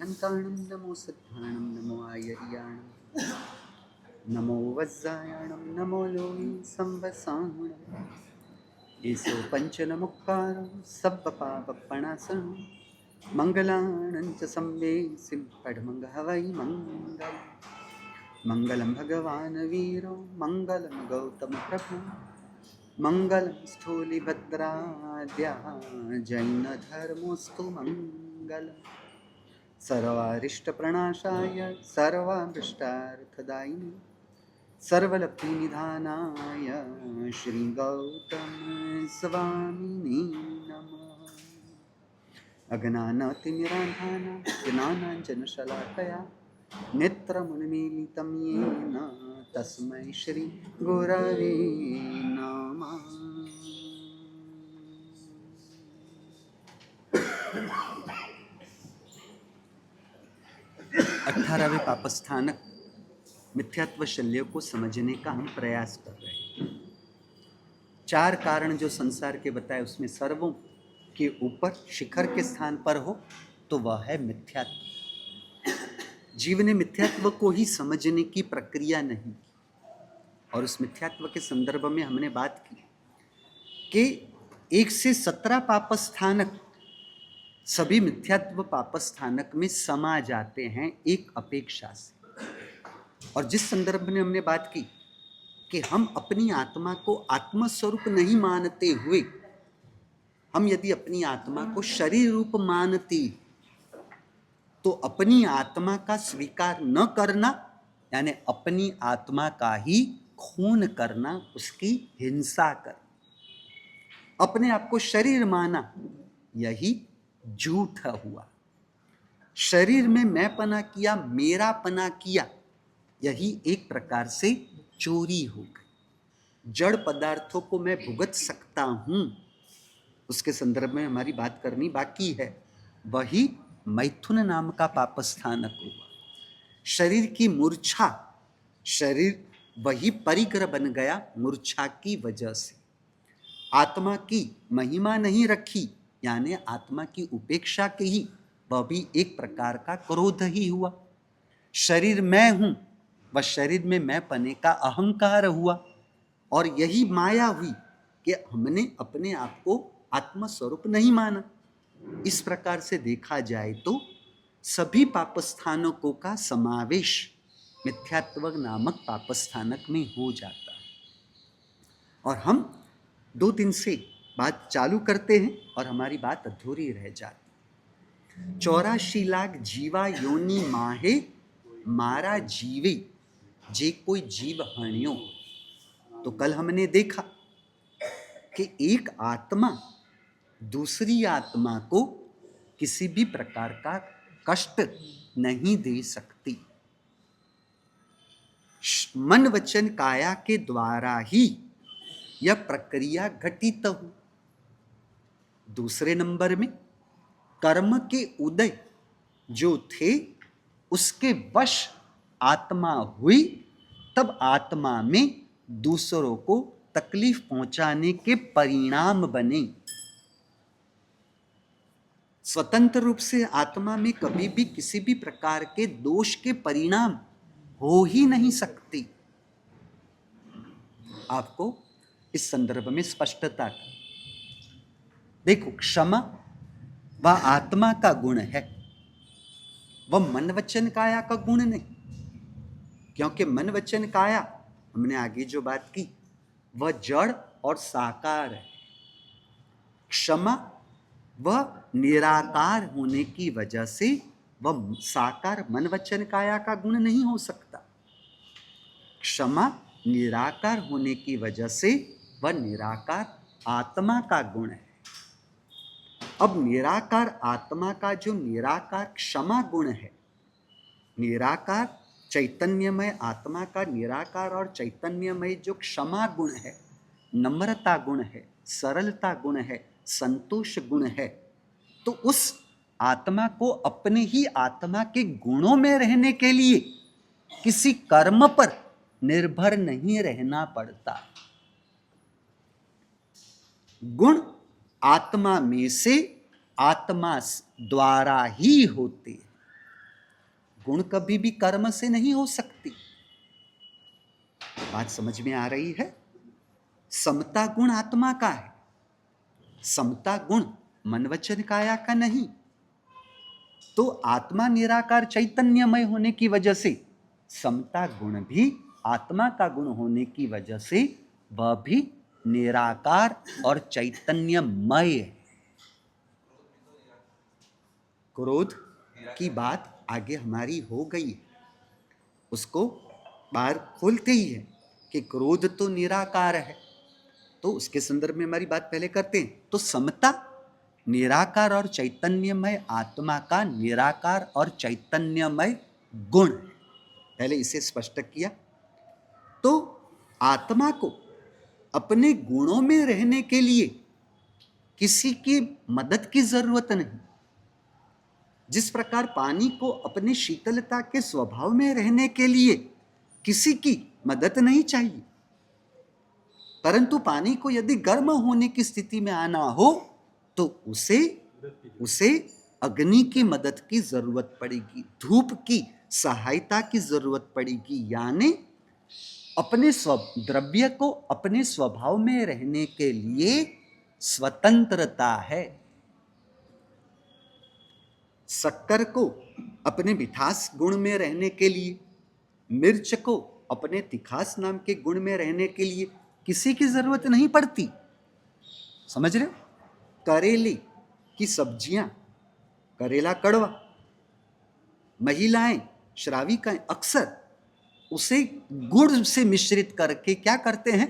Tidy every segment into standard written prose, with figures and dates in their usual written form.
अहंकारणं नमो सिद्धाणं नमो आयर्याणं नमो वज्रायणं नमो लोहि संवसाणं ईसो पंचनमुक्तारं सब्बपापपणासनं मंगलानं च संवेसिं पडमंगहवै मंगलम् मंगलं भगवान् वीरो मंगलं गौतम प्रभु मंगलं स्थूलिभद्राद्या जैन धर्मोस्तु मंगलम् सर्वारिष्टप्रणाशाय सर्वाभीष्टार्थदायिने सर्वलब्धिनिधानाय श्री गौतम स्वामिने नमः। अज्ञानातिमिरान्धानां ज्ञानाञ्जनशलाकया नेत्रमुन्मीलितं येन तस्मै श्री गुरवे नमः। 18वें पापस्थानक मिथ्यात्व शल्य को समझने का हम प्रयास कर रहे हैं। 4 कारण जो संसार के बताए उसमें सर्वों के ऊपर शिखर के स्थान पर हो तो वह है मिथ्यात्व। जीव ने मिथ्यात्व को ही समझने की प्रक्रिया नहीं, और उस मिथ्यात्व के संदर्भ में हमने बात की कि 1 से 17 पापस्थानक सभी मिथ्यात्व पापस्थानक में समा जाते हैं एक अपेक्षा से। और जिस संदर्भ में हमने बात की कि हम अपनी आत्मा को आत्मस्वरूप नहीं मानते हुए हम यदि अपनी आत्मा को शरीर रूप मानते तो अपनी आत्मा का स्वीकार न करना यानी अपनी आत्मा का ही खून करना, उसकी हिंसा करना, अपने आप को शरीर माना, यही झूठ हुआ। शरीर में मैंपना किया, मेरापना किया, यही एक प्रकार से चोरी हो गई। जड़ पदार्थों को मैं भुगत सकता हूं, उसके संदर्भ में हमारी बात करनी बाकी है। वही मैथुन नाम का पापस्थानक हुआ। शरीर की मूर्छा, शरीर वही परिग्रह बन गया मूर्छा की वजह से। आत्मा की महिमा नहीं रखी, यानी आत्मा की उपेक्षा की ही, वह भी एक प्रकार का क्रोध ही हुआ। शरीर मैं हूं, वह शरीर में मैं पने का अहंकार हुआ, और यही माया हुई कि हमने अपने आप को आत्मस्वरूप नहीं माना। इस प्रकार से देखा जाए तो सभी पापस्थानकों का समावेश मिथ्यात्व नामक पापस्थानक में हो जाता है। और हम 2 दिन से बात चालू करते हैं और हमारी बात अधूरी रह जाती। 84 लाख जीवा योनि माहे मारा जीवे जे कोई जीव हणियो। तो कल हमने देखा कि एक आत्मा दूसरी आत्मा को किसी भी प्रकार का कष्ट नहीं दे सकती। मन वचन काया के द्वारा ही यह प्रक्रिया घटित हुई। दूसरे नंबर में कर्म के उदय जो थे उसके वश आत्मा हुई, तब आत्मा में दूसरों को तकलीफ पहुंचाने के परिणाम बने। स्वतंत्र रूप से आत्मा में कभी भी किसी भी प्रकार के दोष के परिणाम हो ही नहीं सकते। आपको इस संदर्भ में स्पष्टता देखो, क्षमा वह आत्मा का गुण है, वह मन वचन काया का गुण नहीं। क्योंकि मन वचन काया, हमने आगे जो बात की, वह जड़ और साकार है। क्षमा वह निराकार होने की वजह से वह साकार मन वचन काया का गुण नहीं हो सकता। क्षमा निराकार होने की वजह से वह निराकार आत्मा का गुण है। अब निराकार आत्मा का जो निराकार क्षमा गुण है, निराकार चैतन्यमय आत्मा का निराकार और चैतन्यमय जो क्षमा गुण है, नम्रता गुण है, सरलता गुण है, संतोष गुण है, तो उस आत्मा को अपने ही आत्मा के गुणों में रहने के लिए किसी कर्म पर निर्भर नहीं रहना पड़ता। गुण आत्मा में से आत्मा द्वारा ही होते हैं। गुण कभी भी कर्म से नहीं हो सकती। बात समझ में आ रही है? समता गुण आत्मा का है, समता गुण मन वचन काया का नहीं। तो आत्मा निराकार चैतन्यमय होने की वजह से समता गुण भी आत्मा का गुण होने की वजह से वह भी निराकार और चैतन्यमय है। क्रोध की बात आगे हमारी हो गई है, उसको बाहर खोलते ही है कि क्रोध तो निराकार है। तो उसके संदर्भ में हमारी बात पहले करते हैं। तो समता निराकार और चैतन्यमय आत्मा का निराकार और चैतन्यमय गुण है, पहले इसे स्पष्ट किया। तो आत्मा को अपने गुणों में रहने के लिए किसी की मदद की जरूरत नहीं। जिस प्रकार पानी को अपने शीतलता के स्वभाव में रहने के लिए किसी की मदद नहीं चाहिए, परंतु पानी को यदि गर्म होने की स्थिति में आना हो तो उसे अग्नि की मदद की जरूरत पड़ेगी, धूप की सहायता की जरूरत पड़ेगी। यानी अपने द्रव्य को अपने स्वभाव में रहने के लिए स्वतंत्रता है। शक्कर को अपने मिठास गुण में रहने के लिए, मिर्च को अपने तिखास नाम के गुण में रहने के लिए किसी की जरूरत नहीं पड़ती। समझ रहे हो? करेले की सब्जियां, करेला कड़वा, महिलाएं श्राविकाएं अक्सर उसे गुड़ से मिश्रित करके क्या करते हैं,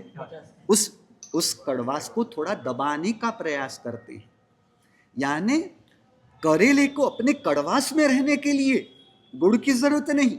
उस कड़वास को थोड़ा दबाने का प्रयास करते हैं। यानी करेले को अपने कड़वास में रहने के लिए गुड़ की जरूरत नहीं,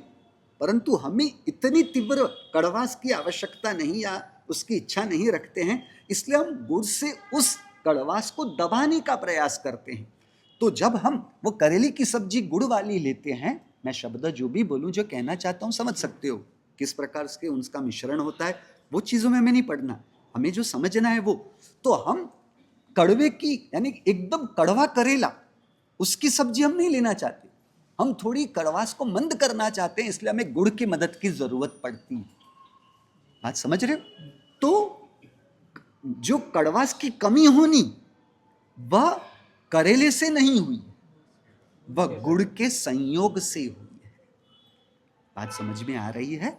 परंतु हमें इतनी तीव्र कड़वास की आवश्यकता नहीं या उसकी इच्छा नहीं रखते हैं, इसलिए हम गुड़ से उस कड़वास को दबाने का प्रयास करते हैं। तो जब हम वो करेले की सब्जी गुड़ वाली लेते हैं, मैं शब्द जो भी बोलूं, जो कहना चाहता हूं समझ सकते हो किस प्रकार से उनका मिश्रण होता है, वो चीजों में हमें नहीं पढ़ना, हमें जो समझना है वो। तो हम कड़वे की यानी एकदम कड़वा करेला उसकी सब्जी हम नहीं लेना चाहते, हम थोड़ी कड़वास को मंद करना चाहते हैं, इसलिए हमें गुड़ की मदद की जरूरत पड़ती है। बात समझ रहे हो? तो जो कड़वास की कमी होनी वह करेले से नहीं हुई, वह गुड़ के संयोग से हुई है। बात समझ में आ रही है?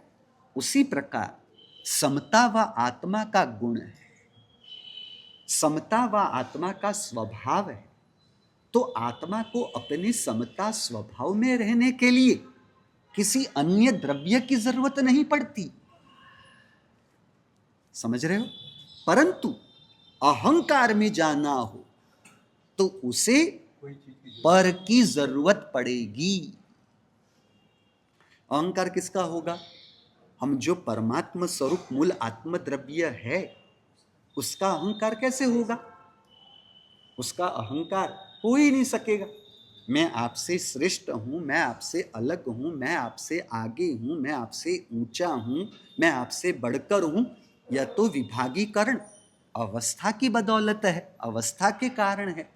उसी प्रकार समता व आत्मा का गुण है, समता व आत्मा का स्वभाव है। तो आत्मा को अपने समता स्वभाव में रहने के लिए किसी अन्य द्रव्य की जरूरत नहीं पड़ती। समझ रहे हो? परंतु अहंकार में जाना हो तो उसे पर की जरूरत पड़ेगी। अहंकार किसका होगा? हम जो परमात्मा स्वरूप मूल आत्म द्रव्य है उसका अहंकार कैसे होगा? उसका अहंकार हो ही नहीं सकेगा। मैं आपसे श्रेष्ठ हूं, मैं आपसे अलग हूं, मैं आपसे आगे हूं, मैं आपसे ऊंचा हूं, मैं आपसे बढ़कर हूं, यह तो विभागीकरण अवस्था की बदौलत है, अवस्था के कारण है।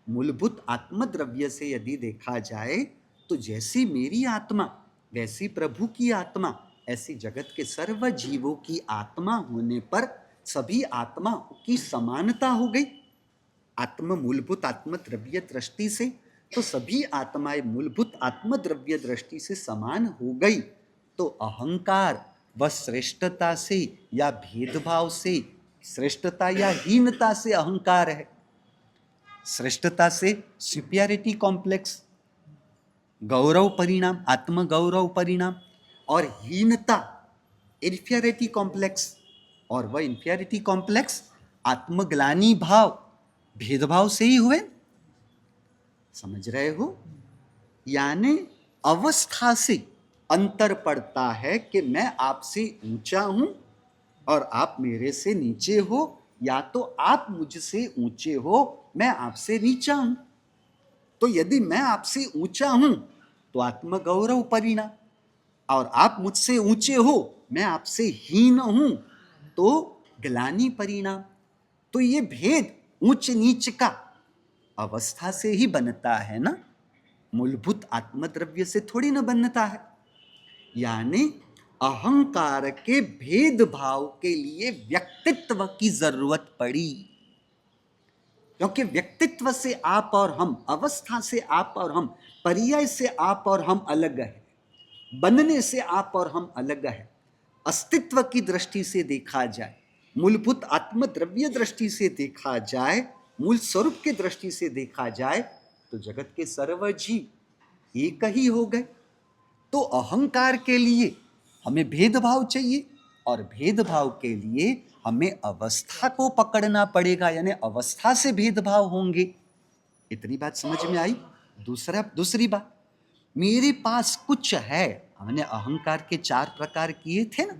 मूलभूत आत्मद्रव्य से यदि देखा जाए तो जैसी मेरी आत्मा वैसी प्रभु की आत्मा, ऐसी जगत के सर्व जीवों की आत्मा होने पर सभी आत्मा की समानता हो गई। आत्म मूलभूत आत्म द्रव्य दृष्टि से तो सभी आत्माएं मूलभूत आत्म द्रव्य दृष्टि से समान हो गई। तो अहंकार व श्रेष्ठता से या भेदभाव से, श्रेष्ठता या हीनता से अहंकार है। श्रेष्ठता से सुपीरियरिटी कॉम्प्लेक्स, गौरव परिणाम, आत्म गौरव परिणाम, और हीनता इंफीरियरिटी कॉम्प्लेक्स, और वह इंफीरियरिटी कॉम्प्लेक्स आत्मग्लानि भाव, भेदभाव से ही हुए। समझ रहे हो? यानी अवस्था से अंतर पड़ता है कि मैं आपसे ऊंचा हूं और आप मेरे से नीचे हो, या तो आप मुझसे ऊंचे हो, मैं आपसे नीचा हूं। तो यदि मैं आपसे ऊंचा हूं तो आत्मगौरव परिणाम, और आप मुझसे ऊंचे हो, मैं आपसे हीन हूं तो ग्लानि परिणाम। तो ये भेद ऊंच नीच का अवस्था से ही बनता है ना। मूलभूत आत्मद्रव्य से थोड़ी ना बनता है। यानी अहंकार के भेदभाव के लिए व्यक्तित्व की जरूरत पड़ी, क्योंकि व्यक्तित्व से आप और हम, अवस्था से आप और हम, पर्याय से आप और हम अलग है, बनने से आप और हम अलग है। अस्तित्व की दृष्टि से देखा जाए, मूलभूत आत्मद्रव्य दृष्टि से देखा जाए, मूल स्वरूप की दृष्टि से देखा जाए, तो जगत के सर्व जीव एक ही हो गए। तो अहंकार के लिए हमें भेदभाव चाहिए, और भेदभाव के लिए हमें अवस्था को पकड़ना पड़ेगा, यानी अवस्था से भेदभाव होंगे। इतनी बात समझ में आई। दूसरी बात, मेरे पास कुछ है। हमने अहंकार के 4 प्रकार किए थे ना।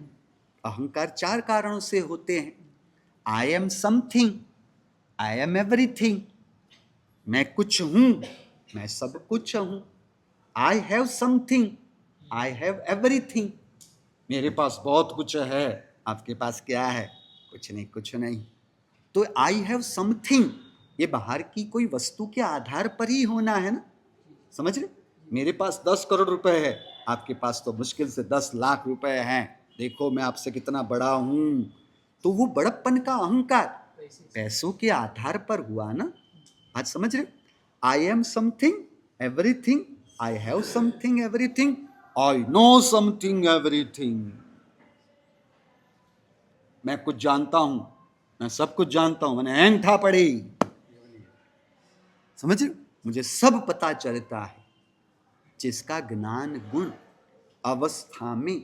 अहंकार 4 कारणों से होते हैं। I am something, I am everything, मैं कुछ हूं, मैं सब कुछ हूं। I have something, I have everything, मेरे पास बहुत कुछ है, आपके पास क्या है? कुछ नहीं, कुछ नहीं। तो आई हैव समथिंग, ये बाहर की कोई वस्तु के आधार पर ही होना है ना, समझ रहे? मेरे पास 10 करोड़ रुपए है, आपके पास तो मुश्किल से 10 लाख रुपए हैं, देखो मैं आपसे कितना बड़ा हूं। तो वो बड़प्पन का अहंकार पैसों के आधार पर हुआ ना। आज समझ रहे? I am something everything, I have something everything, I know something everything, मैं कुछ जानता हूं, मैं सब कुछ जानता हूं, मैंने अंगूठा पड़ी, समझ रहे? मुझे सब पता चलता है। जिसका ज्ञान गुण अवस्था में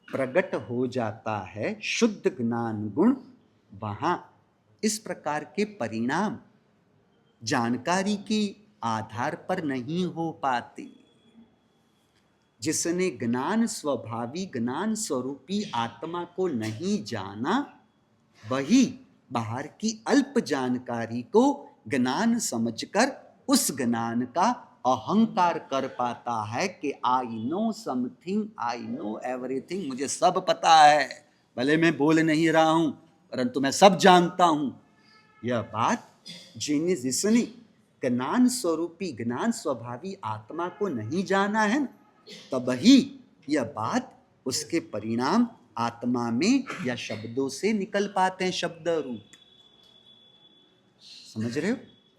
प्रकट हो जाता है, शुद्ध ज्ञान गुण, वहां इस प्रकार के परिणाम जानकारी के आधार पर नहीं हो पाते। जिसने ज्ञान स्वभावी, ज्ञान स्वरूपी आत्मा को नहीं जाना, वही बाहर की अल्प जानकारी को ज्ञान समझकर उस ज्ञान का अहंकार कर पाता है कि I know something, I know everything, मुझे सब पता है, भले मैं बोल नहीं रहा हूं परंतु मैं सब जानता हूं। यह बात जिसने ज्ञान स्वरूपी, ज्ञान स्वभावी आत्मा को नहीं जाना है, तब ही यह बात, उसके परिणाम आत्मा में या शब्दों से निकल पाते हैं, शब्द रूप। समझ रहे हो?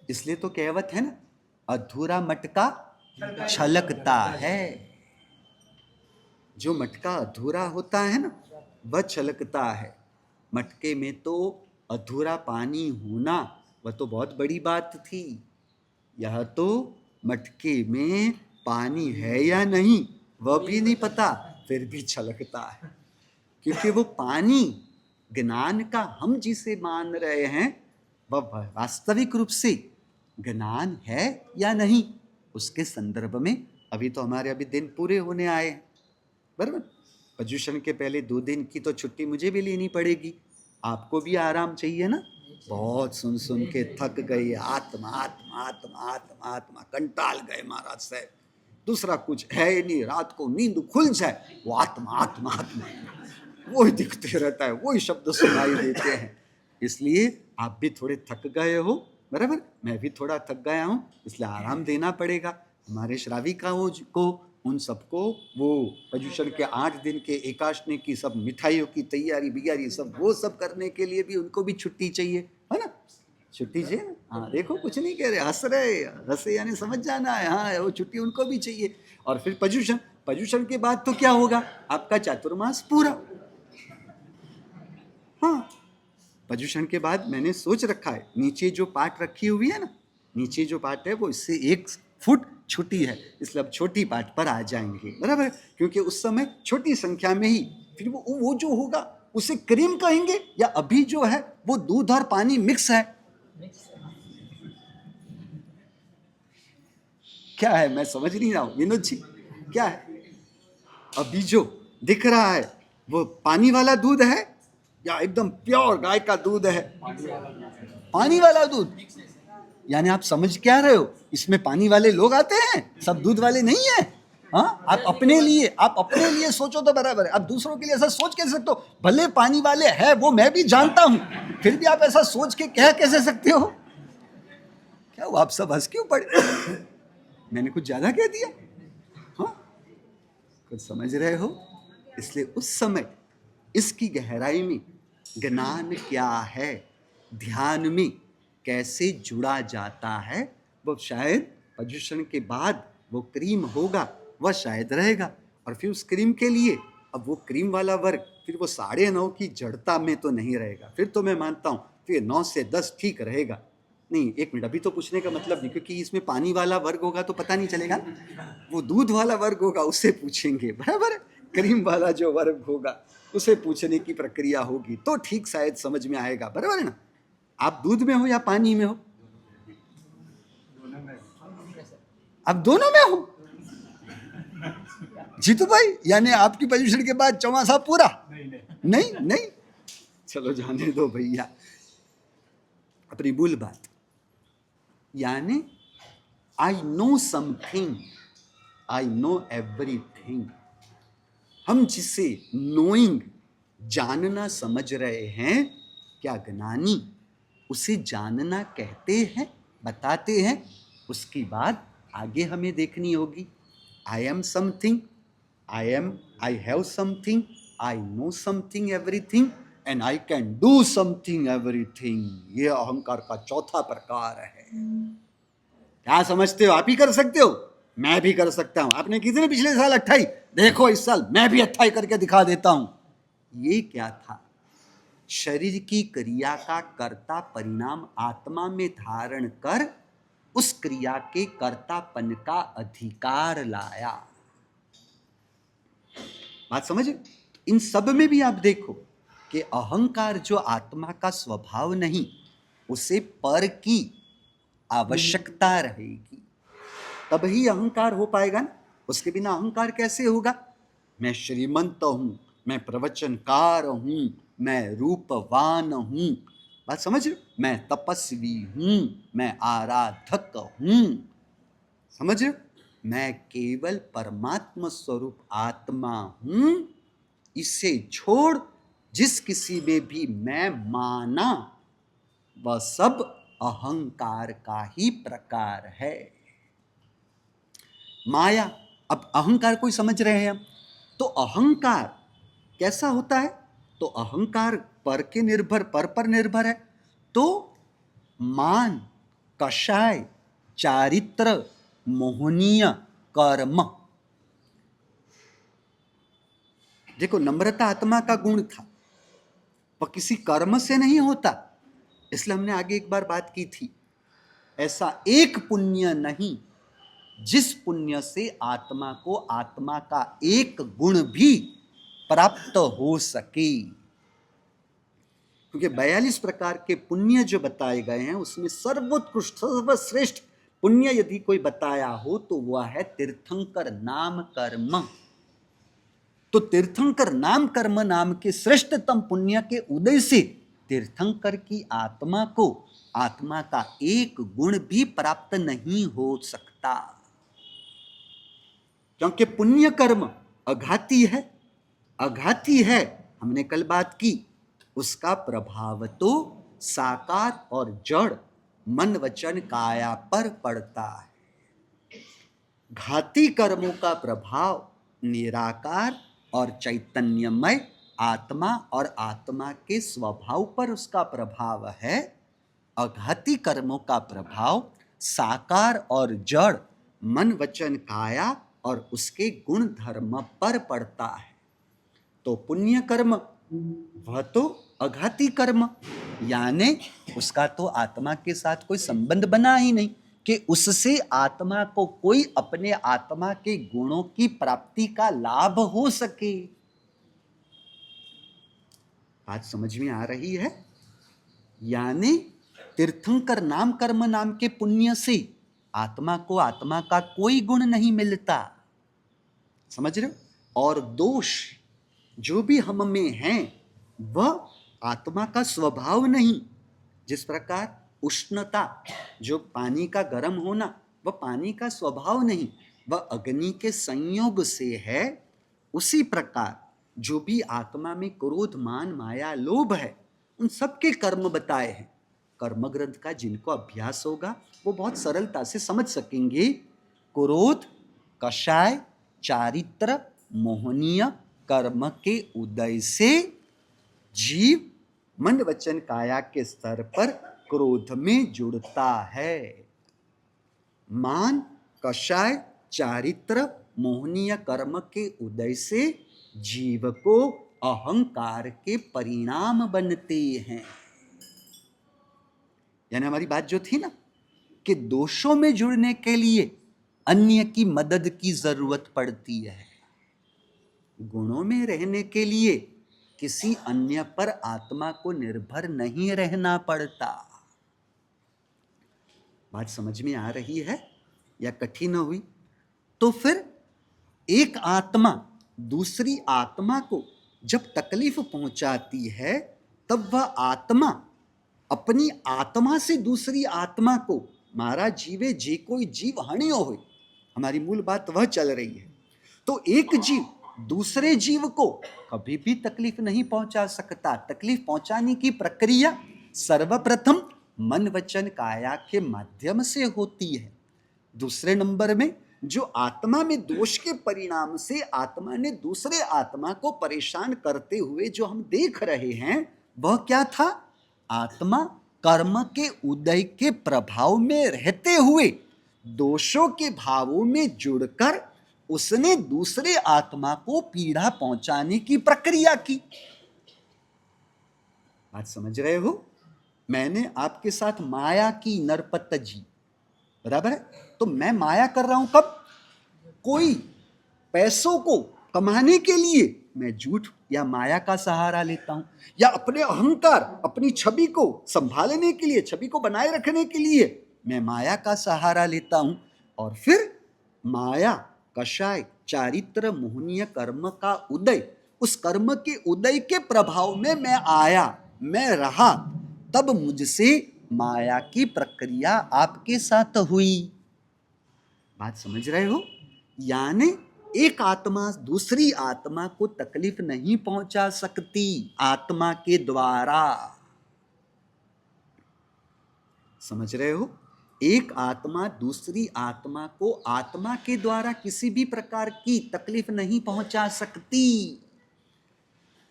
इसलिए तो कहावत है ना, अधूरा मटका छलकता है। जो मटका अधूरा होता है ना, वह छलकता है। मटके में तो अधूरा पानी होना वह तो बहुत बड़ी बात थी। यह तो मटके में पानी है या नहीं वह भी नहीं पता, फिर भी छलकता है, क्योंकि वो पानी ज्ञान का हम जिसे मान रहे हैं वह वास्तविक रूप से ज्ञान है या नहीं, उसके संदर्भ में। अभी तो हमारे अभी दिन पूरे होने आए हैं, बराबर। पर्युषण के पहले 2 दिन की तो छुट्टी मुझे भी लेनी पड़ेगी, आपको भी आराम चाहिए ना। बहुत सुन सुन के थक गई, आत्मा आत्मा आत्मा आत्मा आत्मा, कंटाल गए महाराज साहब, दूसरा कुछ है ही नहीं। रात को नींद खुल जाए, वो आत्मा आत्मा आत्मा वही दिखते रहता है, वही शब्द सुनाई देते हैं। इसलिए आप भी थोड़े थक गए हो, बराबर, मैं भी थोड़ा थक गया हूँ, इसलिए आराम देना पड़ेगा। हमारे श्राविकाओं को, उन सबको वो पर्युषण के 8 दिन के एकादशी की सब मिठाइयों की तैयारी बिगारी सब, वो सब करने के लिए भी उनको भी छुट्टी चाहिए, है ना? छुट्टी चाहिए ना। हाँ देखो, कुछ नहीं कह रहे, हंस रहे, हंसे यानी समझ जाना है। हाँ, वो छुट्टी उनको भी चाहिए। और फिर पर्युषण, पर्युषण के बाद तो क्या होगा, आपका चातुर्मास पूरा। हाँ, पर्युषण के बाद मैंने सोच रखा है, नीचे जो पाट रखी हुई है ना, नीचे जो पाट है वो इससे 1 फुट छोटी है, इसलिए अब छोटी पाट पर आ जाएंगे, बराबर। क्योंकि उस समय छोटी संख्या में ही फिर वो जो होगा उसे क्रीम कहेंगे, या अभी जो है वो दूध और पानी मिक्स है। क्या है, मैं समझ नहीं रहा हूं विनोद जी, क्या है? अभी जो दिख रहा है वो पानी वाला दूध है या एकदम प्योर गाय का दूध है? पानी वाला दूध। यानी आप समझ क्या रहे हो, इसमें पानी वाले लोग आते हैं, सब दूध वाले नहीं है। हाँ, आप अपने लिए सोचो तो बराबर है, आप दूसरों के लिए ऐसा सोच कैसे सकते हो? भले पानी वाले है वो मैं भी जानता हूं, फिर भी आप ऐसा सोच के कह कैसे सकते हो? क्या वो आप सब हंस क्यों पड़े? मैंने कुछ ज्यादा कह दिया? हाँ, कुछ समझ रहे हो? इसलिए उस समय इसकी गहराई में ज्ञान क्या है, ध्यान में कैसे जुड़ा जाता है, वो शायद प्रदूषण के बाद वो क्रीम होगा, वह शायद रहेगा। और फिर उस क्रीम के लिए अब वो क्रीम वाला वर्ग फिर वो 9.5 की जड़ता में तो नहीं रहेगा। फिर तो मैं मानता हूँ फिर 9 से 10 ठीक रहेगा। नहीं, एक मिनट, अभी तो पूछने का मतलब नहीं, क्योंकि इसमें पानी वाला वर्ग होगा तो पता नहीं चलेगा। वो दूध वाला वर्ग होगा उससे पूछेंगे, बराबर। क्रीम वाला जो वर्ग होगा उसे पूछने की प्रक्रिया होगी तो ठीक शायद समझ में आएगा, बराबर है ना? आप दूध में हो या पानी में हो? आप दोनों में हो? जीतू भाई, यानी आपकी पोजीशन के बाद चौमासा पूरा? नहीं नहीं, चलो जाने दो भैया, अपनी मूल बात। यानी I know something, I know everything. हम जिसे नोइंग, जानना समझ रहे हैं, क्या ज्ञानी उसे जानना कहते हैं, बताते हैं। उसकी बात आगे हमें देखनी होगी। I am something, I have something, I know something everything and I can do something everything. ये अहंकार का चौथा प्रकार है। क्या समझते हो? आप ही कर सकते हो, मैं भी कर सकता हूं। आपने कितने पिछले साल 28, देखो इस साल मैं भी 28 करके दिखा देता हूं। ये क्या था? शरीर की क्रिया का कर्ता परिणाम आत्मा में धारण कर उस क्रिया के कर्तापन का अधिकार लाया। बात समझे? इन सब में भी आप देखो कि अहंकार जो आत्मा का स्वभाव नहीं, उसे पर की आवश्यकता रहेगी, तब ही अहंकार हो पाएगा ना। उसके बिना अहंकार कैसे होगा? मैं श्रीमंत हूं, मैं प्रवचनकार हूं, मैं रूपवान हूं, बात समझ रहे? मैं तपस्वी हूं, मैं आराधक हूं, समझ रहे? मैं केवल परमात्मा स्वरूप आत्मा हूं। इसे छोड़ जिस किसी में भी मैं माना, वह सब अहंकार का ही प्रकार है। माया, अब अहंकार कोई समझ रहे हैं हम, तो अहंकार कैसा होता है? तो अहंकार पर के निर्भर, पर निर्भर है। तो मान, कषाय, चारित्र, मोहनीय कर्म। देखो, नम्रता आत्मा का गुण था, वह किसी कर्म से नहीं होता। इसलिए हमने आगे एक बार बात की थी, ऐसा एक पुण्य नहीं जिस पुण्य से आत्मा को आत्मा का एक गुण भी प्राप्त हो सके। क्योंकि 42 प्रकार के पुण्य जो बताए गए हैं, उसमें सर्वोत्कृष्ट, सर्वश्रेष्ठ पुण्य यदि कोई बताया हो तो वह है तीर्थंकर नाम कर्म। तो तीर्थंकर नाम कर्म नाम के श्रेष्ठतम पुण्य के उदय से तीर्थंकर की आत्मा को आत्मा का एक गुण भी प्राप्त नहीं हो सकता, क्योंकि पुण्य कर्म अघाती है। अघाती है, हमने कल बात की, उसका प्रभाव तो साकार और जड़ मन वचन काया पर पड़ता है। घाती कर्मों का प्रभाव निराकार और चैतन्यमय आत्मा और आत्मा के स्वभाव पर उसका प्रभाव है। अघाती कर्मों का प्रभाव साकार और जड़ मन वचन काया और उसके गुण धर्म पर पड़ता है। तो पुण्य कर्म वह तो अघाती कर्म, यानी उसका तो आत्मा के साथ कोई संबंध बना ही नहीं कि उससे आत्मा को कोई अपने आत्मा के गुणों की प्राप्ति का लाभ हो सके। बात समझ में आ रही है? यानी तीर्थंकर नाम कर्म नाम के पुण्य से आत्मा को आत्मा का कोई गुण नहीं मिलता, समझ रहे हो? और दोष जो भी हम में हैं वह आत्मा का स्वभाव नहीं। जिस प्रकार उष्णता, जो पानी का गर्म होना, वह पानी का स्वभाव नहीं, वह अग्नि के संयोग से है। उसी प्रकार जो भी आत्मा में क्रोध मान माया लोभ है, उन सबके कर्म बताए हैं। कर्म ग्रंथ का जिनको अभ्यास होगा वो बहुत सरलता से समझ सकेंगे क्रोध, कषाय, चारित्र, मोहनीय कर्म के उदय से जीव मन वचन काया के स्तर पर क्रोध में जुड़ता है। मान, कषाय, चारित्र, मोहनीय कर्म के उदय से जीव को अहंकार के परिणाम बनते हैं। यानी हमारी बात जो थी ना कि दोषों में जुड़ने के लिए अन्य की मदद की जरूरत पड़ती है, गुणों में रहने के लिए किसी अन्य पर आत्मा को निर्भर नहीं रहना पड़ता। बात समझ में आ रही है या कठिन हुई? तो फिर एक आत्मा दूसरी आत्मा को जब तकलीफ पहुंचाती है तब वह आत्मा अपनी आत्मा से दूसरी आत्मा को मारा जीवे जे कोई जीव हणियो हो, हमारी मूल बात वह चल रही है। तो एक जीव दूसरे जीव को कभी भी तकलीफ नहीं पहुंचा सकता। तकलीफ पहुंचाने की प्रक्रिया सर्वप्रथम मन वचन काया के माध्यम से होती है। दूसरे नंबर में जो आत्मा में दोष के परिणाम से आत्मा ने दूसरे आत्मा को परेशान करते हुए जो हम देख रहे हैं वह क्या था? आत्मा कर्म के उदय के प्रभाव में रहते हुए दोषों के भावों में जुड़कर उसने दूसरे आत्मा को पीड़ा पहुंचाने की प्रक्रिया की। बात समझ रहे हो? मैंने आपके साथ माया की नरपत जी, बराबर है? तो मैं माया कर रहा हूं कब? कोई पैसों को कमाने के लिए मैं झूठ या माया का सहारा लेता हूं, या अपने अहंकार अपनी छवि को संभालने के लिए, छवि को बनाए रखने के लिए मैं माया का सहारा लेता हूं। और फिर माया, कषाय, चारित्र, मोहनीय कर्म का उदय, उस कर्म के उदय के प्रभाव में मैं आया, मैं रहा, तब मुझसे माया की प्रक्रिया आपके साथ हुई। बात समझ रहे हो? यानी एक आत्मा दूसरी आत्मा को तकलीफ नहीं पहुंचा सकती आत्मा के द्वारा। समझ रहे हो? एक आत्मा दूसरी आत्मा को आत्मा के द्वारा किसी भी प्रकार की तकलीफ नहीं पहुंचा सकती।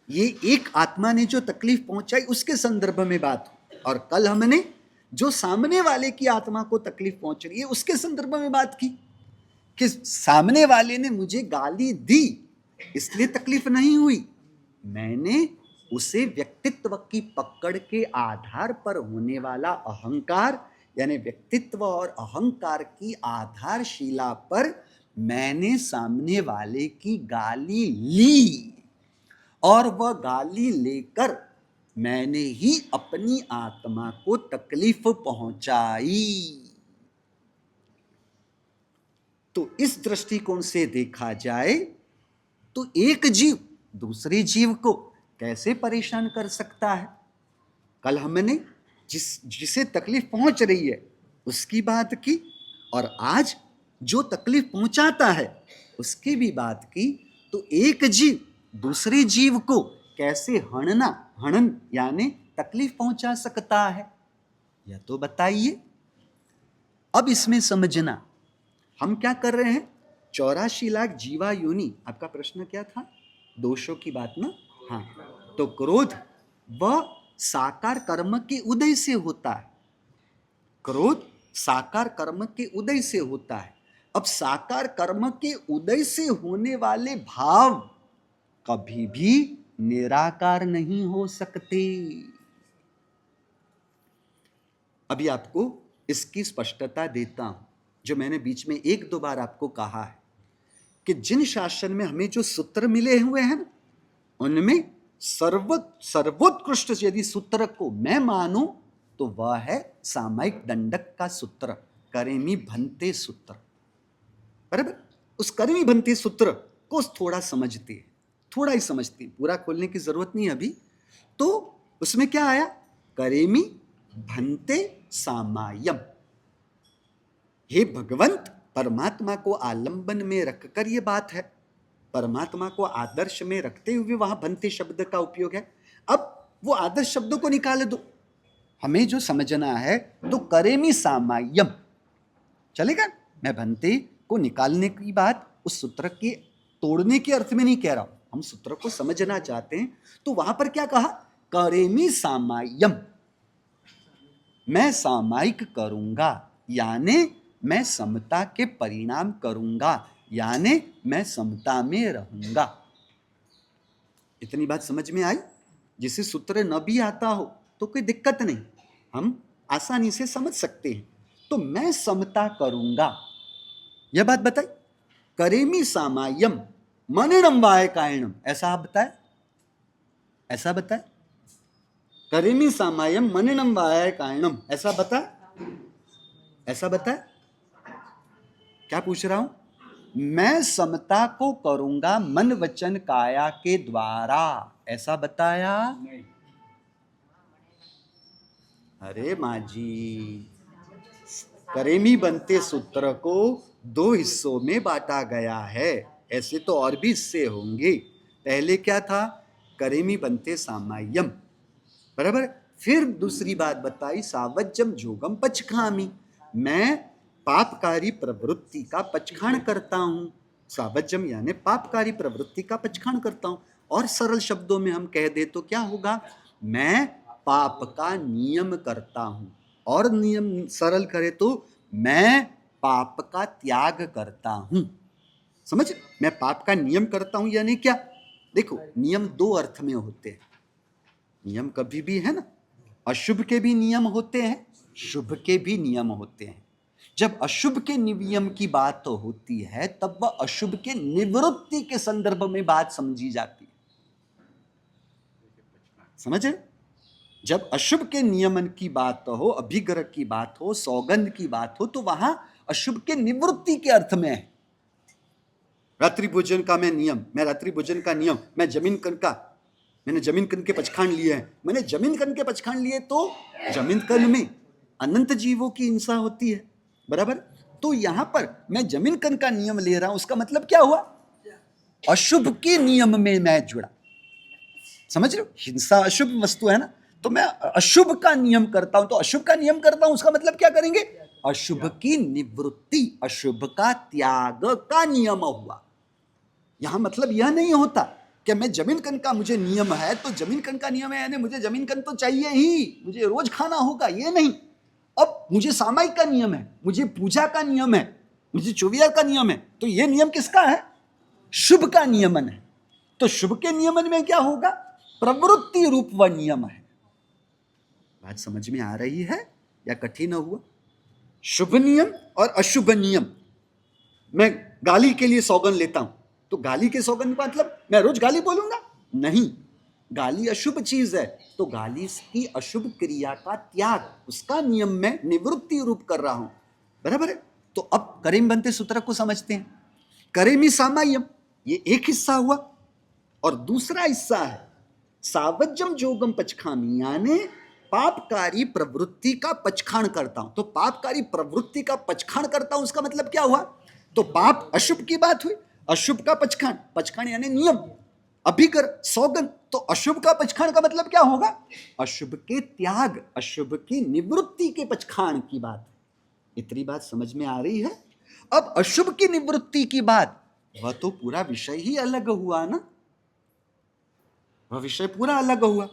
ये एक आत्मा ने जो तकलीफ पहुंचाई उसके संदर्भ में बात हो, और कल हमने जो सामने वाले की आत्मा को तकलीफ पहुंच रही है उसके संदर्भ में बात की कि सामने वाले ने मुझे गाली दी इसलिए तकलीफ नहीं हुई, मैंने उसे व्यक्तित्व की पकड़ के आधार पर होने वाला अहंकार, यानी व्यक्तित्व और अहंकार की आधारशिला पर मैंने सामने वाले की गाली ली, और वह गाली लेकर मैंने ही अपनी आत्मा को तकलीफ पहुंचाई। तो इस दृष्टिकोण से देखा जाए तो एक जीव दूसरे जीव को कैसे परेशान कर सकता है? कल हमने जिसे तकलीफ पहुंच रही है उसकी बात की, और आज जो तकलीफ पहुंचाता है उसकी भी बात की। तो एक जीव दूसरे जीव को कैसे हनन यानी तकलीफ पहुंचा सकता है, यह तो बताइए। अब इसमें समझना हम क्या कर रहे हैं, 84 लाख जीवा योनि। आपका प्रश्न क्या था? दोषों की बात ना? हाँ, तो क्रोध वह साकार कर्म के उदय से होता है। क्रोध साकार कर्म के उदय से होता है। अब साकार कर्म के उदय से होने वाले भाव कभी भी निराकार नहीं हो सकते। अभी आपको इसकी स्पष्टता देता हूं, जो मैंने बीच में एक दो बार आपको कहा है कि जिन शासन में हमें जो सूत्र मिले हुए हैं ना, उनमें सर्वोत्कृष्ट यदि सूत्र को मैं मानूं तो वह है सामयिक दंडक का सूत्र, करेमी भन्ते सूत्र। बराबर? उस करेमी भन्ते सूत्र को थोड़ा समझते हैं, थोड़ा ही समझते हैं, पूरा खोलने की जरूरत नहीं अभी। तो उसमें क्या आया? करेमी भन्ते सामायम। हे भगवंत, परमात्मा को आलंबन में रखकर ये बात है, परमात्मा को आदर्श में रखते हुए वहां भन्ते शब्द का उपयोग है। अब वो आदर्श शब्दों को निकाल दो, हमें जो समझना है तो करेमी सामायम चलेगा। मैं भन्ते को निकालने की बात उस सूत्र के तोड़ने के अर्थ में नहीं कह रहा हूं, हम सूत्र को समझना चाहते हैं। तो वहां पर क्या कहा, करेमी सामायम, मैं सामायिक करूंगा, यानी मैं समता के परिणाम करूंगा, यानी मैं समता में रहूंगा। इतनी बात समझ में आई? जिसे सूत्र न भी आता हो तो कोई दिक्कत नहीं, हम आसानी से समझ सकते हैं। तो मैं समता करूंगा, यह बात बताई। करेमी सामायम मनिणम वाय कायणम, ऐसा आप बताए, ऐसा बताए। करेमी सामायम मनिणम वाय कायणम, ऐसा बताए, ऐसा बताए। क्या पूछ रहा हूं, मैं समता को करूंगा मन वचन काया के द्वारा, ऐसा बताया नहीं। अरे माँ जी, करेमी बनते सूत्र को दो हिस्सों में बांटा गया है, ऐसे तो और भी हिस्से होंगे। पहले क्या था, करेमी बनते सामायम, बराबर। फिर दूसरी बात बताई, सावज्जम जोगम पचखामी, मैं पापकारी प्रवृत्ति का पचखाण करता हूं। सावज्जम यानी पापकारी प्रवृत्ति का पचखाण करता हूं। और सरल शब्दों में हम कह दे तो क्या होगा, मैं पाप का नियम करता हूं। और नियम सरल करे तो मैं पाप का त्याग करता हूं। समझ, मैं पाप का नियम करता हूं यानी क्या, देखो नियम दो अर्थ में होते हैं। नियम कभी भी है ना, अशुभ के भी नियम होते हैं, शुभ के भी नियम होते हैं। जब अशुभ के नियम की बात तो होती है तब वह अशुभ के निवृत्ति के संदर्भ में बात समझी जाती है। समझे, जब अशुभ के नियमन की बात हो, अभिग्रह की बात हो, सौगंध की बात हो, तो वहां अशुभ के निवृत्ति के अर्थ में है। रात्रि भोजन का मैं नियम, मैं रात्रि भोजन का नियम, मैं जमीन कन का, मैंने जमीन कन के पचखान लिए हैं। मैंने जमीन कन के पचखान लिए तो जमीन कन में अनंत जीवों की हिंसा होती है, बराबर। तो यहां पर मैं जमीन कन का नियम ले रहा हूं, उसका मतलब क्या हुआ, अशुभ के नियम में मैं जुड़ा। समझ रहे हो, हिंसा अशुभ वस्तु है ना, तो मैं अशुभ का नियम करता हूं। तो अशुभ का नियम करता हूं उसका मतलब क्या करेंगे, अशुभ की निवृत्ति, अशुभ का त्याग का नियम हुआ। यहां मतलब यह नहीं होता कि मैं जमीन कन का मुझे नियम है तो जमीन कन का नियम है यानी मुझे जमीन कन तो चाहिए ही, मुझे रोज खाना होगा, ये नहीं। अब मुझे सामायिक का नियम है, मुझे पूजा का नियम है, मुझे चौविया का नियम है, तो यह नियम किसका है, शुभ का नियमन है। तो शुभ के नियमन में क्या होगा, प्रवृत्ति रूप वह नियम है। बात समझ में आ रही है या कठिन हुआ? शुभ नियम और अशुभ नियम। मैं गाली के लिए सौगंध लेता हूं, तो गाली के सौगंध का मतलब मैं रोज गाली बोलूंगा नहीं, गाली अशुभ चीज है, तो गाली की अशुभ क्रिया का त्याग, उसका नियम में निवृत्ति रूप कर रहा हूं, बराबर है। तो अब करेम बनते सूत्र को समझते हैं। करेमी सामायम, ये एक हिस्सा हुआ, और दूसरा हिस्सा है सावज्जम जोगम पचखामी, यानी पापकारी प्रवृत्ति का पचखाण करता हूं। तो पापकारी प्रवृत्ति का पचखाण करता हूं, उसका मतलब क्या हुआ, तो पाप अशुभ की बात हुई, अशुभ का पचखाण, पचखाण यानी नियम, अभिकर, सौगंध। तो अशुभ का पचखाण का मतलब क्या होगा, अशुभ के त्याग, अशुभ की निवृत्ति के पचखाण की बात। इतनी बात समझ में आ रही है? अब अशुभ की निवृत्ति की बात, वह तो पूरा विषय ही अलग हुआ ना, वह विषय पूरा अलग हुआ,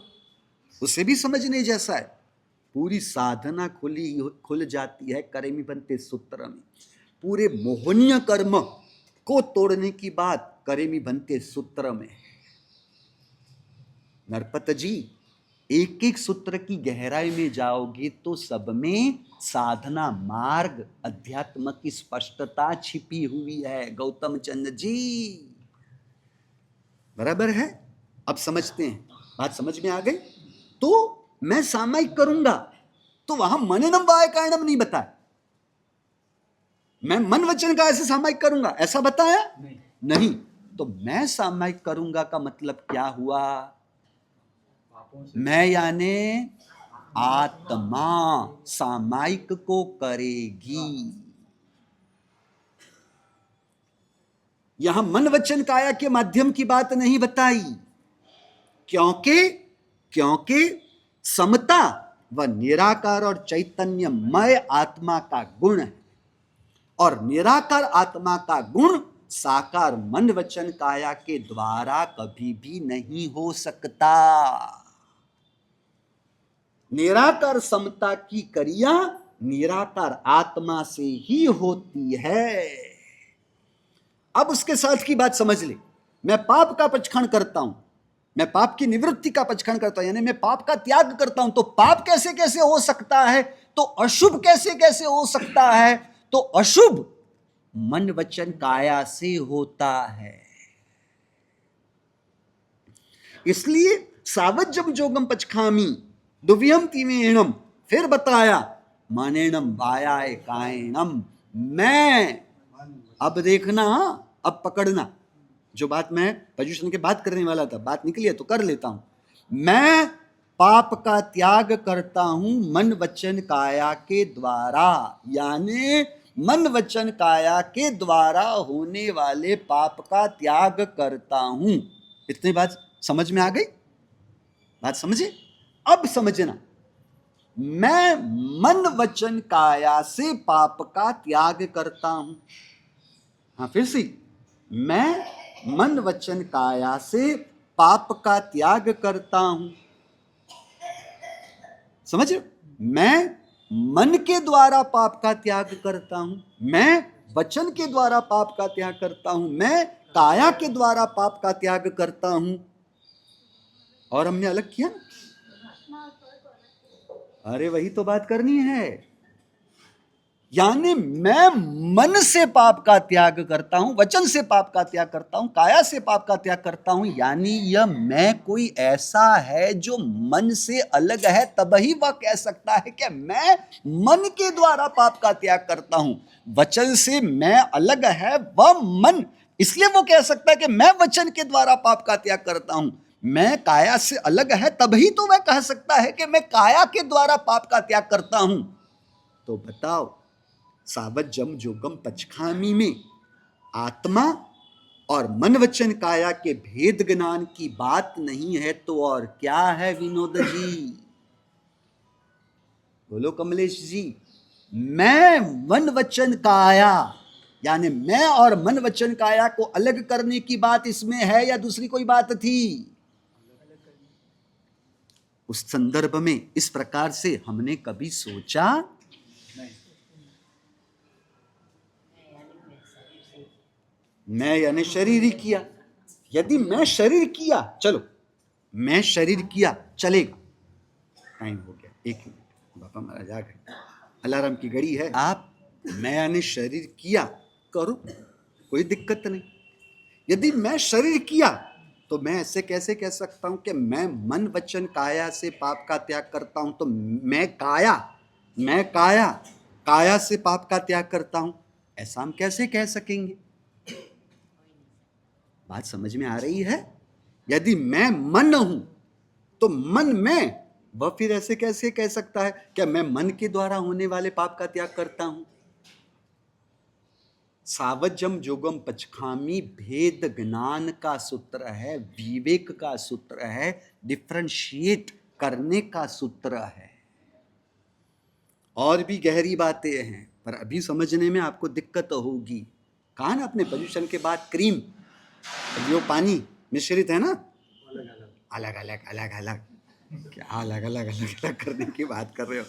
उसे भी समझने जैसा है। पूरी साधना खुल जाती है करेमी बनते सूत्र में। पूरे मोहनीय कर्म को तोड़ने की बात करेमी बनते सूत्र में। नरपत जी, एक एक सूत्र की गहराई में जाओगे तो सब में साधना मार्ग, अध्यात्म की स्पष्टता छिपी हुई है गौतम चंद्र जी, बराबर है। अब समझते हैं, बात समझ में आ गई। तो मैं सामायिक करूंगा, तो वहां मननम वाय कारणम नहीं बताया, मैं मन वचन का ऐसे सामायिक करूंगा ऐसा बताया नहीं। तो मैं सामायिक करूंगा का मतलब क्या हुआ, मैं यानी आत्मा सामायिक को करेगी। यहां मन वचन काया के माध्यम की बात नहीं बताई, क्योंकि समता व निराकार और चैतन्यमय आत्मा का गुण है, और निराकार आत्मा का गुण साकार मन वचन काया के द्वारा कभी भी नहीं हो सकता। निराकार समता की क्रिया निराकार आत्मा से ही होती है। अब उसके साथ की बात समझ ले। मैं पाप का पचखंड करता हूं, मैं पाप की निवृत्ति का पचखंड करता हूं, यानी मैं पाप का त्याग करता हूं, तो पाप कैसे कैसे हो सकता है, तो अशुभ कैसे कैसे हो सकता है, तो अशुभ मन वचन काया से होता है। इसलिए सावज्जम जोगम पचखामी दुव्यम तीवेणम, फिर बताया मानेणम वायाय कायणम। मैं, अब देखना, अब पकड़ना, जो बात मैं पोजीशन के बात करने वाला था, बात निकली है तो कर लेता हूं। मैं पाप का त्याग करता हूं मन वचन काया के द्वारा, यानी मन वचन काया के द्वारा होने वाले पाप का त्याग करता हूं। इतनी बात समझ में आ गई? बात समझे? अब समझना, मैं मन वचन काया से पाप का त्याग करता हूं। हाँ, फिर से, मैं मन वचन काया से पाप का त्याग करता हूं। समझ रहे? मैं मन के द्वारा पाप का त्याग करता हूं, मैं वचन के द्वारा पाप का त्याग करता हूं, मैं काया के द्वारा पाप का त्याग करता हूं। और हमने अलग किया ना? अरे वही तो बात करनी है। यानी मैं मन से पाप का त्याग करता हूं, वचन से पाप का त्याग करता हूं, काया से पाप का त्याग करता हूं, यानी यह मैं कोई ऐसा है जो मन से अलग है, तभी वह कह सकता है कि मैं मन के द्वारा पाप का त्याग करता हूं। वचन से मैं अलग है वह मन, इसलिए वो कह सकता है कि मैं वचन के द्वारा पाप का त्याग करता हूं। मैं काया से अलग है, तभी तो वह कह सकता है कि मैं काया के द्वारा पाप का त्याग करता हूं। तो बताओ, सावज्जम जोगम पचखामी में आत्मा और मन वचन काया के भेद ज्ञान की बात नहीं है तो और क्या है विनोद जी? बोलो कमलेश जी। मैं मन वचन काया, यानी मैं और मन वचन काया को अलग करने की बात इसमें है या दूसरी कोई बात थी? उस संदर्भ में इस प्रकार से हमने कभी सोचा? मैं यानी शरीर ही किया। यदि मैं शरीर किया, चलो मैं शरीर किया, चलेगा। टाइम हो गया, 1 मिनट, बापा महाराज आ गए, अलार्म की घड़ी है। आप मैं यानी शरीर किया करो, कोई दिक्कत नहीं। यदि मैं शरीर किया तो मैं ऐसे कैसे कह सकता हूं कि मैं मन वचन काया से पाप का त्याग करता हूं? तो मैं काया, मैं काया, काया से पाप का त्याग करता हूं, ऐसा हम कैसे कह सकेंगे? बात समझ में आ रही है? यदि मैं मन हूं तो मन में, वह फिर ऐसे कैसे कह सकता है क्या मैं मन के द्वारा होने वाले पाप का त्याग करता हूं? सावज्जम जोगम पचखामी भेद ज्ञान का सूत्र है, विवेक का सूत्र है, डिफरेंशिएट करने का सूत्र है। और भी गहरी बातें हैं पर अभी समझने में आपको दिक्कत होगी। कहा ना अपने पोजीशन के बाद क्रीम, जो पानी मिश्रित है ना, अलग अलग अलग अलग, क्या अलग अलग अलग अलग करने की बात कर रहे हो?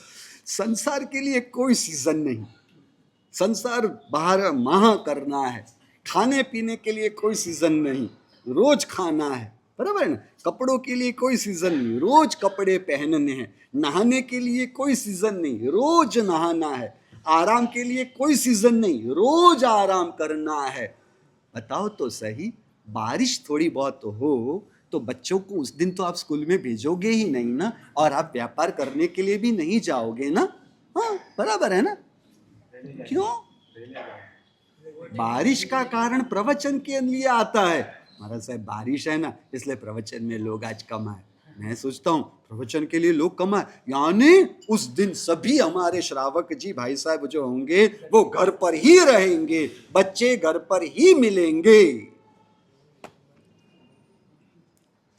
संसार के लिए कोई सीजन नहीं, संसार 12 माह करना है। खाने पीने के लिए कोई सीजन नहीं, रोज खाना है, बराबर है ना? कपड़ों के लिए कोई सीजन नहीं, रोज कपड़े पहनने हैं। नहाने के लिए कोई सीजन नहीं, रोज नहाना है। आराम के लिए कोई सीजन नहीं, रोज आराम करना है। बताओ तो सही, बारिश थोड़ी बहुत हो तो बच्चों को उस दिन तो आप स्कूल में भेजोगे ही नहीं ना, और आप व्यापार करने के लिए भी नहीं जाओगे ना। हाँ, बराबर है ना? क्यों? बारिश का कारण प्रवचन के लिए आता है। महाराज साहब बारिश है ना, इसलिए प्रवचन में लोग आज कम आए। मैं सोचता हूँ प्रवचन के लिए लोग कम आए, यानी उस दिन सभी हमारे श्रावक जी भाई साहब जो होंगे वो घर पर ही रहेंगे, बच्चे घर पर ही मिलेंगे।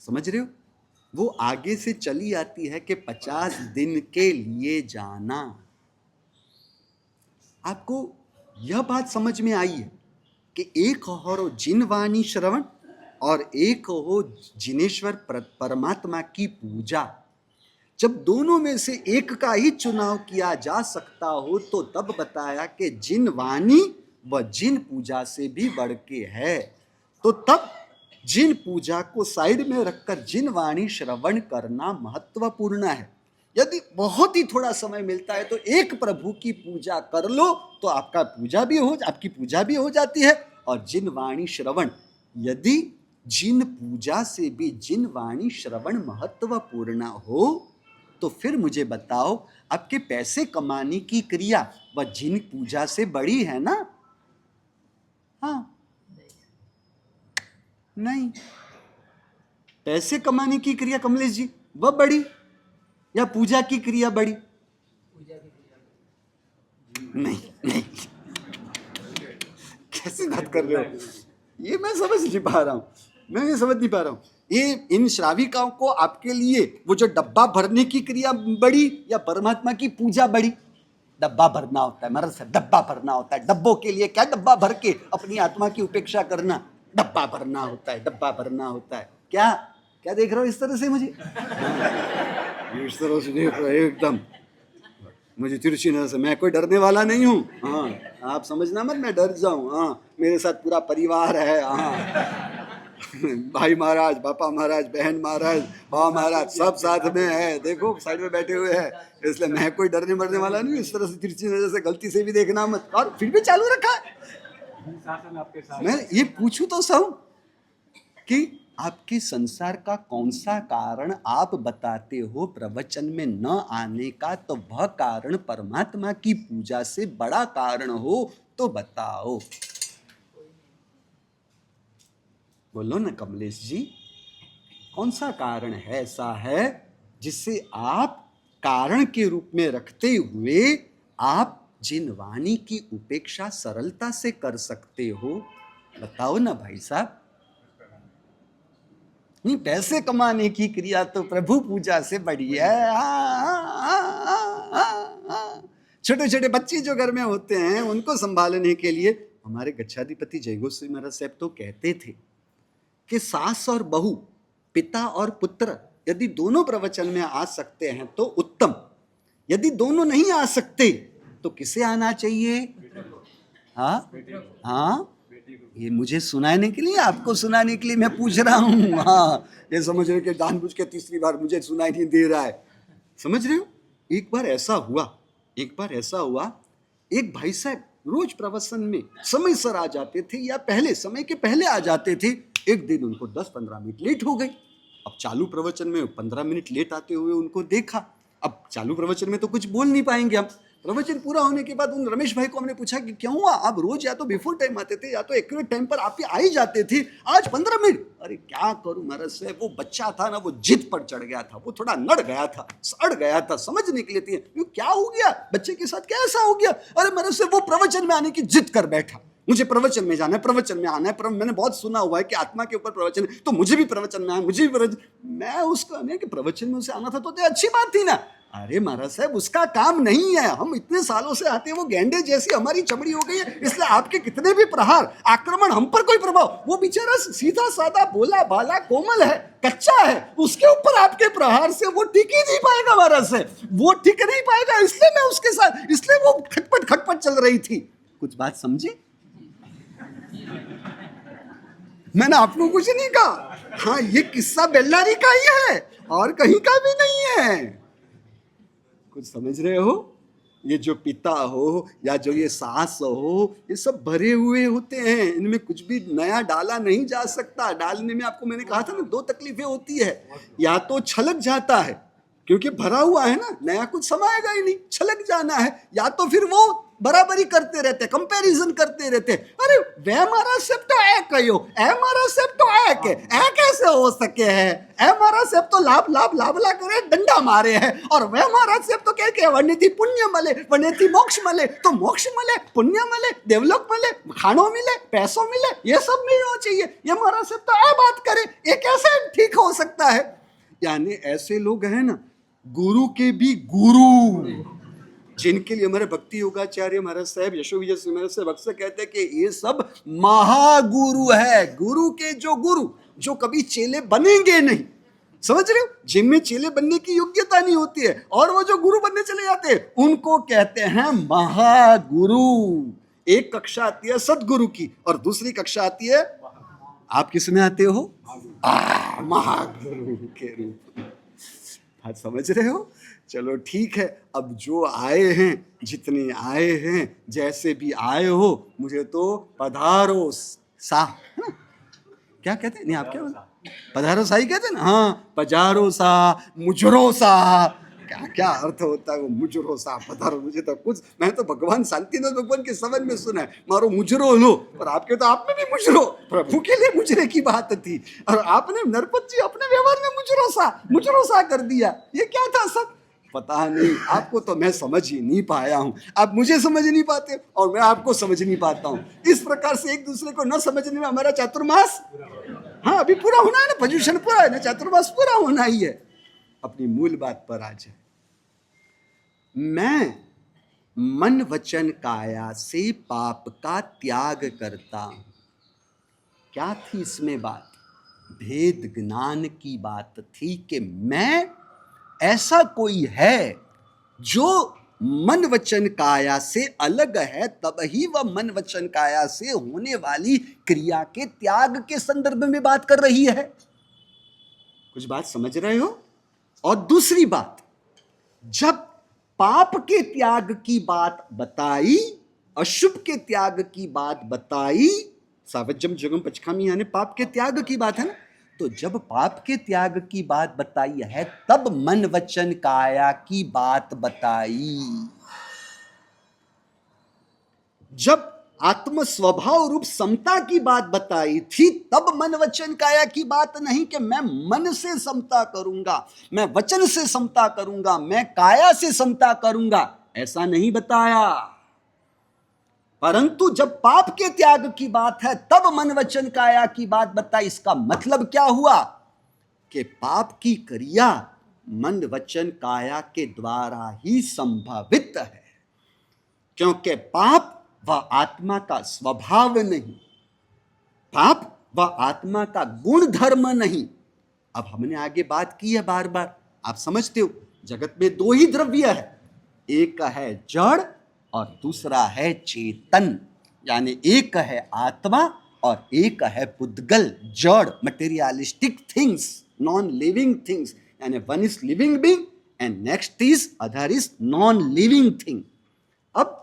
समझ रहे हो? वो आगे से चली आती है कि 50 दिन के लिए जाना। आपको यह बात समझ में आई है कि एक हो जिनवाणी श्रवण और एक हो जिनेश्वर परमात्मा की पूजा। जब दोनों में से एक का ही चुनाव किया जा सकता हो तो तब बताया कि जिनवाणी व जिन पूजा से भी बढ़ के है। तो तब जिन पूजा को साइड में रखकर जिनवाणी श्रवण करना महत्वपूर्ण है। यदि बहुत ही थोड़ा समय मिलता है तो एक प्रभु की पूजा कर लो तो आपकी पूजा भी हो जाती है। और जिनवाणी श्रवण, यदि जिन पूजा से भी जिनवाणी श्रवण महत्वपूर्ण हो तो फिर मुझे बताओ, आपके पैसे कमाने की क्रिया वह जिन पूजा से बड़ी है ना? हाँ, नहीं। पैसे कमाने की क्रिया कमलेश जी वह बड़ी या पूजा की क्रिया बड़ी? नहीं, कैसी बात कर रहे हो? ये मैं समझ नहीं पा रहा हूं। ये इन श्राविकाओं को आपके लिए वो जो डब्बा भरने की क्रिया बड़ी या परमात्मा की पूजा बड़ी? डब्बा भरना होता है, महाराज, डब्बा भरना होता है। डब्बों के लिए क्या डब्बा भर के अपनी आत्मा की उपेक्षा करना? डब्बा भरना होता है। क्या देख रहे हो इस तरह से? मुझे इस तरह से देख रहे हो एकदम, मुझे तिरछी नजर से। मैं कोई डरने वाला नहीं हूँ। हाँ, आप समझना मत मैं डर जाऊं। हाँ, मेरे साथ पूरा परिवार है। हाँ, भाई महाराज, पापा महाराज, बहन महाराज, बाबा महाराज, सब साथ में है। देखो साइड में बैठे हुए हैं, इसलिए मैं कोई डरने मरने वाला नहीं। इस तरह से तिरछी नजर से गलती से भी देखना मत। और फिर भी चालू रखा है। मैं ये पूछूं तो सहूं कि आपके संसार का कौन सा कारण आप बताते हो प्रवचन में न आने का? तो वह कारण परमात्मा की पूजा से बड़ा कारण हो तो बताओ। बोलो ना कमलेश जी, कौन सा कारण है ऐसा है जिससे आप कारण के रूप में रखते हुए आप जिनवाणी की उपेक्षा सरलता से कर सकते हो? बताओ ना भाई साहब। नहीं, पैसे कमाने की क्रिया तो प्रभु पूजा से बड़ी है। छोटे छोटे बच्चे जो घर में होते हैं उनको संभालने के लिए हमारे गच्छाधिपति जय गोस्वामी महाराज साहब तो कहते थे कि सास और बहू, पिता और पुत्र, यदि दोनों प्रवचन में आ सकते हैं तो उत्तम। यदि दोनों नहीं आ सकते तो किसे आना चाहिए? हाँ, ये मुझे सुनाने के लिए, आपको सुनाने के लिए मैं पूछ रहा हूँ। हाँ, ये समझ रहे हो कि जानबूझ के तीसरी बार मुझे सुनाई नहीं दे रहा है। समझ रहे हो? एक बार ऐसा हुआ, एक भाई साहब रोज प्रवचन में समय सर आ जाते थे या समय के पहले आ जाते थे। एक दिन उनको 10-15 मिनट लेट हो गई। अब चालू प्रवचन में 15 मिनट लेट आते हुए उनको देखा। अब चालू प्रवचन में तो कुछ बोल नहीं पाएंगे हम। प्रवचन पूरा होने के बाद उन रमेश भाई को हमने पूछा कि क्यों हुआ, आप रोज या तो बिफोर टाइम आते थे या तो एक्यूरेट टाइम पर आप आ ही जाते थे, आज 15 मिनट। अरे क्या करूं महाराज साहब, वो बच्चा था ना, वो जिद पर चढ़ गया था, वो थोड़ा नड़ गया था, सड़ गया था, समझ निकले थे। क्या हो गया बच्चे के साथ, क्या ऐसा हो गया? अरे महाराज साहब, वो प्रवचन में आने की जिद कर बैठा, मुझे प्रवचन में जाना है, प्रवचन में आना है। मैंने बहुत सुना हुआ है कि आत्मा के ऊपर प्रवचन है, तो मुझे भी प्रवचन में आना, मुझे भी प्रवचन। मैं उसका नहीं कि प्रवचन में उसे आना था तो अच्छी बात थी ना। अरे महाराज साहब, उसका काम नहीं है। हम इतने सालों से आते हैं, वो गेंडे जैसी हमारी चमड़ी हो गई है, इसलिए आपके कितने भी प्रहार, आक्रमण, हम पर कोई प्रभाव। वो बेचारा सीधा साधा भोला भाला कोमल है, कच्चा है, उसके ऊपर आपके प्रहार से वो टिक ही नहीं पाएगा महाराज साहब, वो टिक नहीं पाएगा। इसलिए मैं उसके साथ, इसलिए वो खटपट चल रही थी। कुछ बात समझे? मैंने आपको कुछ नहीं कहा। हाँ, ये किस्सा बेल्लारी का ही है और कहीं का भी नहीं है। कुछ समझ रहे हो? ये जो पिता हो या जो ये सास हो, ये सब भरे हुए होते हैं, इनमें कुछ भी नया डाला नहीं जा सकता। डालने में आपको मैंने कहा था ना, 2 तकलीफें होती है। या तो छलक जाता है क्योंकि भरा हुआ है ना, नया कुछ समाएगा ही नहीं, छलक जाना है। या तो फिर वो बराबरी करते रहते, कंपैरिजन करते रहते। अरे वे हमारा सब तो ए कहो, ए हमारा सब तो ए के, ए कैसे हो सके है? ए हमारा सब तो लाभ करे, डंडा मारे है। और वे हमारा सब तो कह के वनेति पुण्य मले, वनेति मोक्ष मले, तो मोक्ष मले, पुण्य मले, देवलोक मले, खानों मिले, पैसों मिले, ये सब मिलना चाहिए। ये हमारा सब तो ए बात करे, ये कैसे ठीक हो सकता है? यानी ऐसे लोग हैं ना, गुरु के भी गुरु, जिनके लिए हमारे भक्ति योगाचार्य महाराज साहब, यशो विजय सिंह महाराज साहब अक्सर कहते हैं कि ये सब महागुरु है। गुरु के जो गुरु, जो कभी चेले बनेंगे नहीं, समझ रहे हो, जिनमें चेले बनने की योग्यता नहीं होती है और वो जो गुरु बनने चले जाते हैं, उनको कहते हैं महागुरु। एक कक्षा आती है सदगुरु की और दूसरी कक्षा आती है, आप किस में आते हो? महागुरु के रूप में। हाँ, समझ रहे हो? चलो ठीक है, अब जो आए हैं, जितने आए हैं, जैसे भी आए हो, मुझे तो पधारो सा, है ना? क्या कहते हैं? नहीं, आप क्या बोलते? पधारो सा ही कहते हैं ना? हाँ, पधारो सा, मुजरो सा, क्या क्या अर्थ होता है वो मुजरो सा, पधारो। मुझे तो कुछ, मैं तो भगवान शांतिनाथ भगवान के समझ में सुना है, मारो मुजरो लो, पर आपके तो आप में भी मुजरो, प्रभु के लिए मुजरे की बात थी और आपने नरपत जी अपने व्यवहार में मुजरो सा कर दिया। ये क्या था सब? पता नहीं, आपको तो मैं समझ ही नहीं पाया हूं, आप मुझे समझ नहीं पाते और मैं आपको समझ नहीं पाता हूं। इस प्रकार से एक दूसरे को न समझने में हमारा चातुर्मास, हाँ, अभी पूरा होना है ना, पर्युषण पूरा है ना, चातुर्मास पूरा होना ही है। अपनी मूल बात पर आ जाए। मैं मन वचन काया से पाप का त्याग करता हूं। क्या थी इसमें बात? भेद ज्ञान की बात थी कि मैं, ऐसा कोई है जो मन वचन काया से अलग है, तब ही वह मन वचन काया से होने वाली क्रिया के त्याग के संदर्भ में बात कर रही है। कुछ बात समझ रहे हो? और दूसरी बात, जब पाप के त्याग की बात बताई, अशुभ के त्याग की बात बताई, सावज्जम जगम पचखामी, यानी पाप के त्याग की बात है ना, तो जब पाप के त्याग की बात बताई है, तब मन वचन काया की बात बताई। जब आत्म स्वभाव रूप समता की बात बताई थी, तब मन वचन काया की बात नहीं कि मैं मन से समता करूंगा, मैं वचन से समता करूंगा, मैं काया से समता करूंगा, ऐसा नहीं बताया। परंतु जब पाप के त्याग की बात है, तब मन वचन काया की बात बताई। इसका मतलब क्या हुआ कि पाप की क्रिया मन वचन काया के द्वारा ही संभावित है, क्योंकि पाप वह आत्मा का स्वभाव नहीं, पाप वह आत्मा का गुण धर्म नहीं। अब हमने आगे बात की है बार बार, आप समझते हो, जगत में दो ही द्रव्य है, एक है जड़ और दूसरा है चेतन, यानी एक है आत्मा और एक है पुद्गल, जड़, materialistic things, non living things, यानी one is living being and next is other is non living thing. अब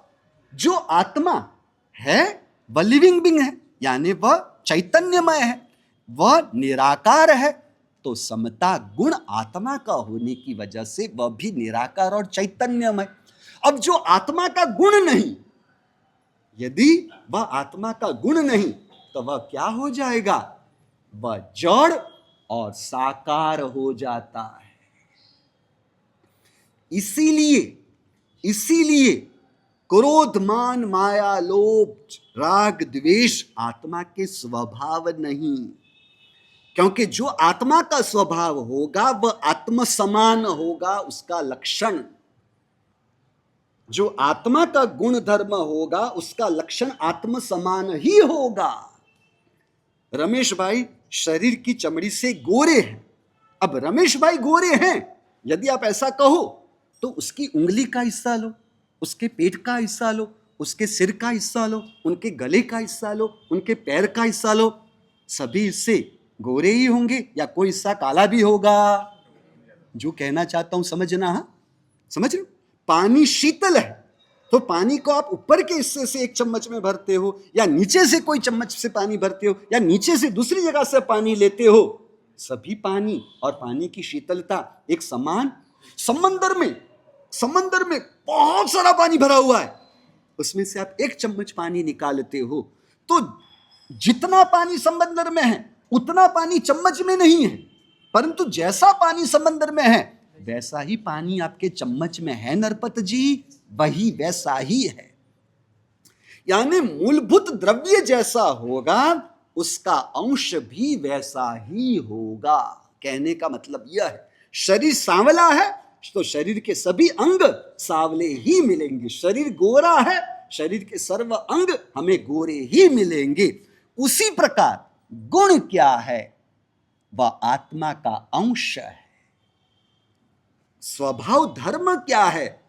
जो आत्मा है वह लिविंग बीइंग है, यानी वह चैतन्यमय है, वह निराकार है, तो समता गुण आत्मा का होने की वजह से वह भी निराकार और चैतन्यमय। अब जो आत्मा का गुण नहीं, यदि वह आत्मा का गुण नहीं, तो वह क्या हो जाएगा? वह जड़ और साकार हो जाता है। इसीलिए क्रोध मान माया लोभ राग द्वेष आत्मा के स्वभाव नहीं, क्योंकि जो आत्मा का स्वभाव होगा वह आत्म समान होगा, उसका लक्षण, जो आत्मा का गुण धर्म होगा उसका लक्षण आत्म समान ही होगा। रमेश भाई शरीर की चमड़ी से गोरे हैं, अब रमेश भाई गोरे हैं, यदि आप ऐसा कहो तो उसकी उंगली का हिस्सा लो, उसके पेट का हिस्सा लो, उसके सिर का हिस्सा लो, उनके गले का हिस्सा लो, उनके पैर का हिस्सा लो, सभी हिस्से गोरे ही होंगे या कोई हिस्सा काला भी होगा? जो कहना चाहता हूं समझना, हाँ समझ लो। पानी शीतल है तो पानी को आप ऊपर के हिस्से से एक चम्मच में भरते हो या नीचे से कोई चम्मच से पानी भरते हो या नीचे से दूसरी जगह से पानी लेते हो, सभी पानी और पानी की शीतलता एक समान। समंदर में बहुत सारा पानी भरा हुआ है, उसमें से आप एक चम्मच पानी निकालते हो तो जितना पानी समंदर में है उतना पानी चम्मच में नहीं है, परंतु जैसा पानी समंदर में है वैसा ही पानी आपके चम्मच में है नरपत जी, वही वैसा ही है। यानी मूलभूत द्रव्य जैसा होगा उसका अंश भी वैसा ही होगा। कहने का मतलब यह है, शरीर सांवला है तो शरीर के सभी अंग सांवले ही मिलेंगे। शरीर गोरा है, शरीर के सर्व अंग हमें गोरे ही मिलेंगे। उसी प्रकार गुण क्या है? वह आत्मा का अंश है। स्वभाव धर्म क्या है?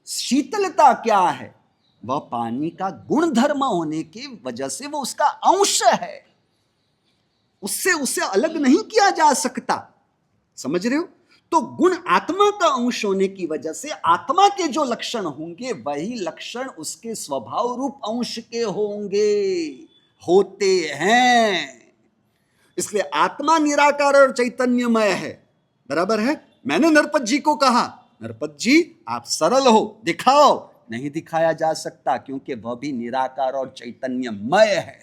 शीतलता क्या है? वह पानी का गुण धर्म होने की वजह से वो उसका अंश है, उससे उसे अलग नहीं किया जा सकता। समझ रहे हो? तो गुण आत्मा का अंश होने की वजह से आत्मा के जो लक्षण होंगे वही लक्षण उसके स्वभाव रूप अंश के होंगे, होते हैं। इसलिए आत्मा निराकार और चैतन्यमय है। बराबर है? मैंने नरपत जी को कहा, नरपत जी आप सरल हो, दिखाओ। नहीं दिखाया जा सकता, क्योंकि वह भी निराकार और चैतन्यमय है।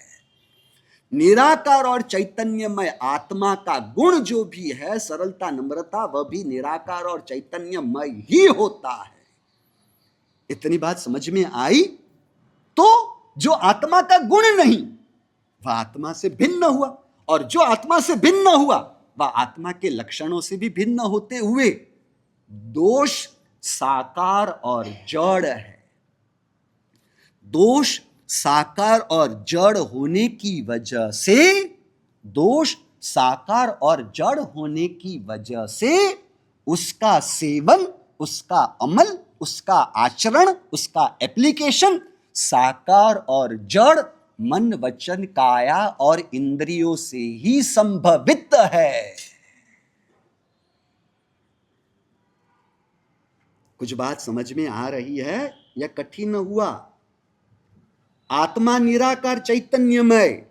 निराकार और चैतन्यमय आत्मा का गुण जो भी है, सरलता नम्रता, वह भी निराकार और चैतन्यमय ही होता है। इतनी बात समझ में आई? तो जो आत्मा का गुण नहीं वह आत्मा से भिन्न हुआ, और जो आत्मा से भिन्न हुआ वह आत्मा के लक्षणों से भी भिन्न होते हुए दोष साकार और जड़ है। दोष साकार और जड़ होने की वजह से, दोष साकार और जड़ होने की वजह से उसका सेवन, उसका अमल, उसका आचरण, उसका एप्लीकेशन साकार और जड़ मन वचन काया और इंद्रियों से ही संभवित है। कुछ बात समझ में आ रही है या कठिन हुआ? आत्मा निराकार चैतन्यमय,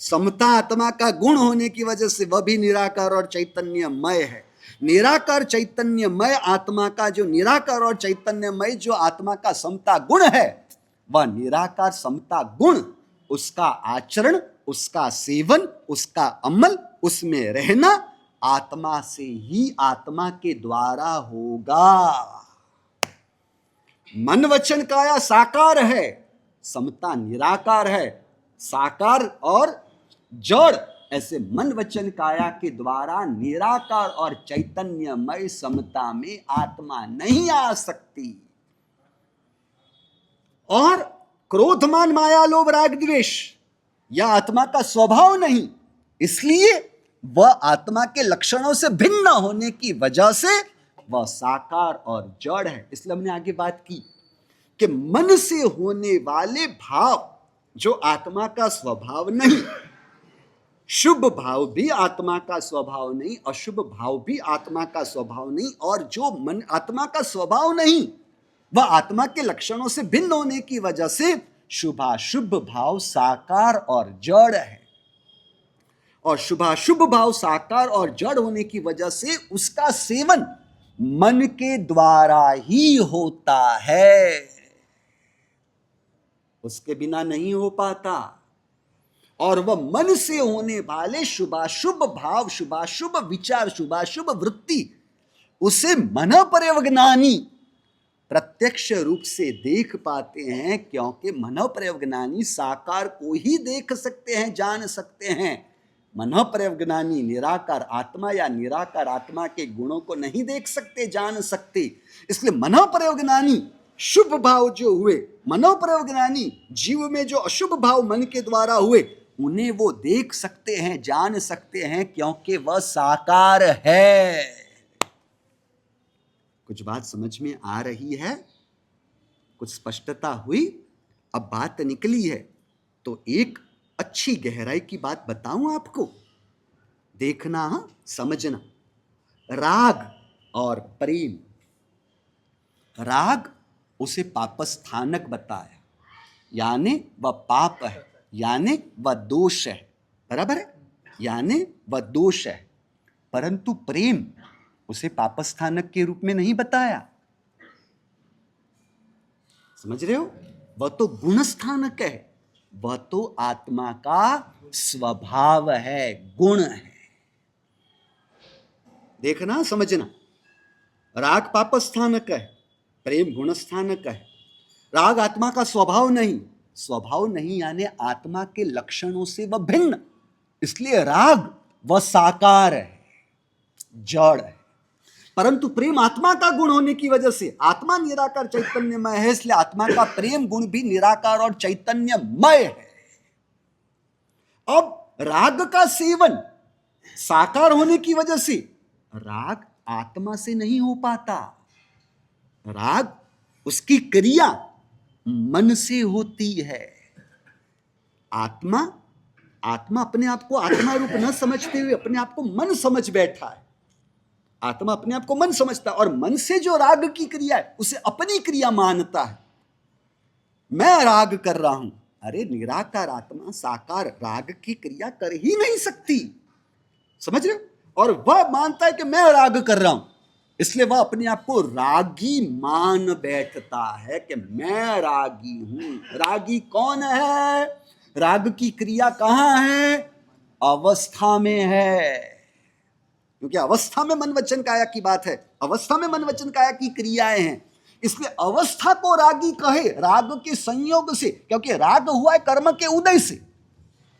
समता आत्मा का गुण होने की वजह से वह भी निराकार और चैतन्यमय है। निराकार चैतन्यमय आत्मा का जो निराकार और चैतन्यमय जो आत्मा का समता गुण है, वह निराकार समता गुण, उसका आचरण, उसका सेवन, उसका अमल, उसमें रहना आत्मा से ही आत्मा के द्वारा होगा। मन वचन काया साकार है, समता निराकार है। साकार और जड़, ऐसे मन वचन काया के द्वारा निराकार और चैतन्यमय समता में आत्मा नहीं आ सकती। और क्रोध मान माया लोभ राग द्वेष यह आत्मा का स्वभाव नहीं, इसलिए वह आत्मा के लक्षणों से भिन्न होने की वजह से वह साकार और जड़ है। इसलिए हमने आगे बात की कि मन से होने वाले भाव जो आत्मा का स्वभाव नहीं, शुभ भाव भी आत्मा का स्वभाव नहीं, अशुभ भाव भी आत्मा का स्वभाव नहीं, और जो मन आत्मा का स्वभाव नहीं वह आत्मा के लक्षणों से भिन्न होने की वजह से शुभाशुभ भाव साकार और जड़ है। और शुभाशुभ भाव साकार और जड़ होने की वजह से उसका सेवन मन के द्वारा ही होता है, उसके बिना नहीं हो पाता। और वह मन से होने वाले शुभाशुभ भाव, शुभाशुभ विचार, शुभाशुभ वृत्ति उसे मन पर्यवज्ञानी प्रत्यक्ष रूप से देख पाते हैं, क्योंकि मन पर्यवज्ञानी साकार को ही देख सकते हैं, जान सकते हैं। मन पर्यवज्ञानी निराकार आत्मा या निराकार आत्मा के गुणों को नहीं देख सकते, जान सकते। इसलिए मन पर्यवज्ञानी शुभ भाव जो हुए, मनो पर्यवज्ञानी जीव में जो अशुभ भाव मन के द्वारा हुए, उन्हें वो देख सकते हैं, जान सकते हैं, क्योंकि वह साकार है। कुछ बात समझ में आ रही है? कुछ स्पष्टता हुई? अब बात निकली है तो एक अच्छी गहराई की बात बताऊं आपको, देखना, समझना। राग और प्रेम, राग उसे पापस्थानक बताया, यानी वह पाप है, यानी वह दोष है। बराबर है? यानी वह दोष है। परंतु प्रेम उसे पापस्थानक के रूप में नहीं बताया। समझ रहे हो? वह तो गुणस्थानक है, वह तो आत्मा का स्वभाव है, गुण है। देखना, समझना। राग पापस्थानक है, प्रेम गुणस्थानक है। राग आत्मा का स्वभाव नहीं, स्वभाव नहीं यानी आत्मा के लक्षणों से वह भिन्न, इसलिए राग वह साकार है, जड़ है। परंतु प्रेम आत्मा का गुण होने की वजह से आत्मा निराकार चैतन्यमय है, इसलिए आत्मा का प्रेम गुण भी निराकार और चैतन्यमय है। अब राग का सेवन साकार होने की वजह से राग आत्मा से नहीं हो पाता, राग उसकी क्रिया मन से होती है। आत्मा अपने आप को आत्मा रूप न समझते हुए अपने आप को मन समझ बैठा है। आत्मा अपने आप को मन समझता है और मन से जो राग की क्रिया है उसे अपनी क्रिया मानता है। मैं राग कर रहा हूं, अरे निराकार आत्मा साकार राग की क्रिया कर ही नहीं सकती, समझ रहे हो? और वह मानता है कि मैं राग कर रहा हूं, इसलिए वह अपने आप को रागी मान बैठता है कि मैं रागी हूं। रागी कौन है? राग की क्रिया कहां है? अवस्था में है, क्योंकि अवस्था में मन वचन काया की बात है, अवस्था में मन वचन काया की क्रियाएं हैं, इसलिए अवस्था को रागी कहे राग के संयोग से, क्योंकि राग हुआ है कर्म के उदय से,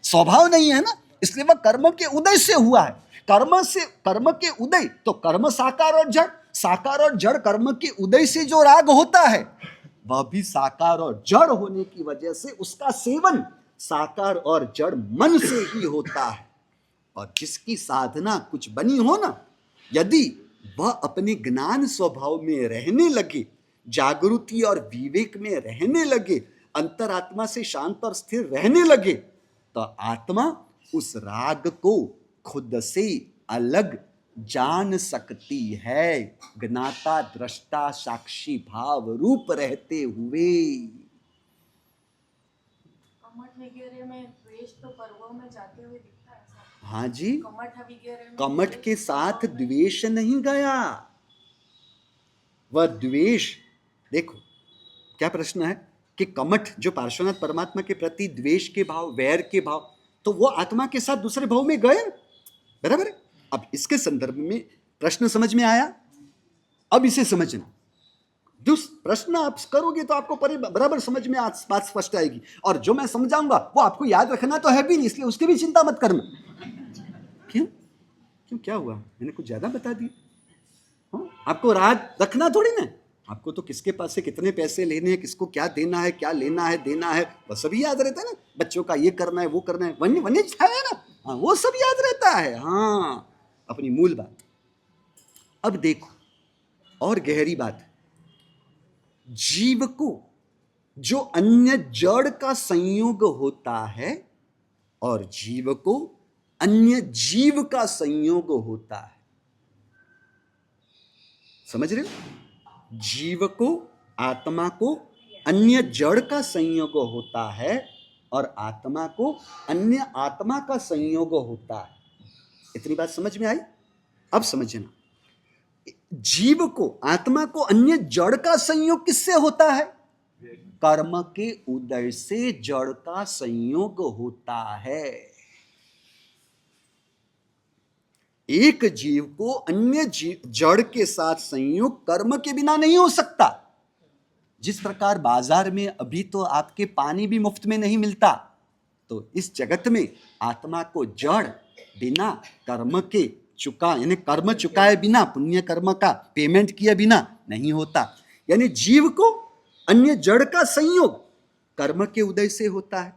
स्वभाव नहीं है ना, इसलिए वह कर्म के उदय से हुआ है। कर्म के उदय, तो कर्म साकार और जड़, साकार और जड़ कर्म के उदय से जो राग होता है वह भी साकार और जड़ होने की वजह से उसका सेवन साकार और जड़ मन से ही होता है। और जिसकी साधना कुछ बनी हो ना, यदि वह अपने ज्ञान स्वभाव में रहने लगे, जागृति और विवेक में रहने लगे, अंतरात्मा से शांत और स्थिर रहने लगे, तो आत्मा उस राग को खुद से अलग जान सकती है, ज्ञाता दृष्टा साक्षी भाव रूप रहते हुए। कमठ वगैरह में द्वेष तो पर्वों में जाते हुए दिखता है ऐसा। हाँ जी, कमठ वगैरह में कमठ के द्वेष साथ पर्वों में- द्वेष नहीं गया, वह द्वेष, देखो क्या प्रश्न है कि कमठ जो पार्श्वनाथ परमात्मा के प्रति द्वेष के भाव, वैर के भाव, तो वो आत्मा के साथ दूसरे भाव में गए, बराबर है। अब इसके संदर्भ में प्रश्न समझ में आया, अब इसे समझना। प्रश्न आप करोगे तो आपको बराबर समझ में बात स्पष्ट आएगी, और जो मैं समझाऊंगा वो आपको याद रखना तो है भी नहीं, इसलिए उसकी भी चिंता मत करना। क्यों क्यों क्या हुआ, मैंने कुछ ज्यादा बता दिया? हाँ, आपको याद रखना थोड़ी ना, आपको तो किसके पास से कितने पैसे लेने हैं, किसको क्या देना है, क्या लेना है, देना है, वह सभी याद रहता है ना। बच्चों का ये करना है, वो करना है, वन्य है ना, हाँ, वो सब याद रहता है। हाँ, अपनी मूल बात। अब देखो और गहरी बात, जीव को जो अन्य जड़ का संयोग होता है और जीव को अन्य जीव का संयोग होता है, समझ रहे हो? जीव को, आत्मा को अन्य जड़ का संयोग होता है और आत्मा को अन्य आत्मा का संयोग होता है। इतनी बात समझ में आई? अब समझना, जीव को, आत्मा को अन्य जड़ का संयोग किससे होता है? कर्म के उदय से जड़ का संयोग होता है। एक जीव को अन्य जड़ के साथ संयोग कर्म के बिना नहीं हो सकता। जिस प्रकार बाजार में अभी तो आपके पानी भी मुफ्त में नहीं मिलता, तो इस जगत में आत्मा को जड़ बिना कर्म के यानी कर्म चुकाए बिना, पुण्य कर्म का पेमेंट किए बिना नहीं होता। यानी जीव को अन्य जड़ का संयोग कर्म के उदय से होता है,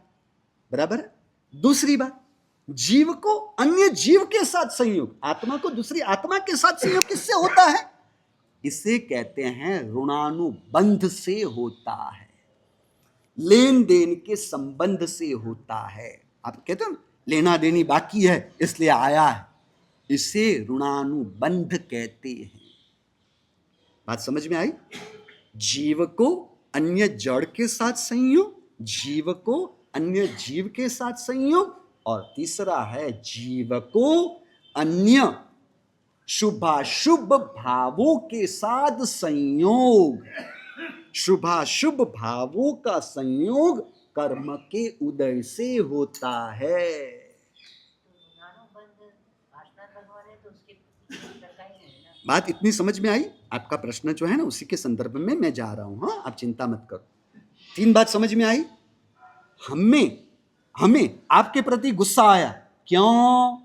बराबर है। दूसरी बात, जीव को अन्य जीव के साथ संयोग, आत्मा को दूसरी आत्मा के साथ संयोग किससे होता है? इसे कहते हैं ऋणानुबंध से होता है, लेन देन के संबंध से होता है। आप कहते हो लेना देनी बाकी है इसलिए आया है, इसे ऋणानुबंध कहते हैं। बात समझ में आई? जीव को अन्य जड़ के साथ संयोग, जीव को अन्य जीव के साथ संयोग, और तीसरा है जीव को अन्य शुभाशुभ भावों के साथ संयोग। शुभाशुभ भावों का संयोग कर्म के उदय से होता है। बात इतनी समझ में आई? आपका प्रश्न जो है ना उसी के संदर्भ में मैं जा रहा हूं। हाँ, आप चिंता मत करो। 3 बात समझ में आई? हमें आपके प्रति गुस्सा आया, क्यों?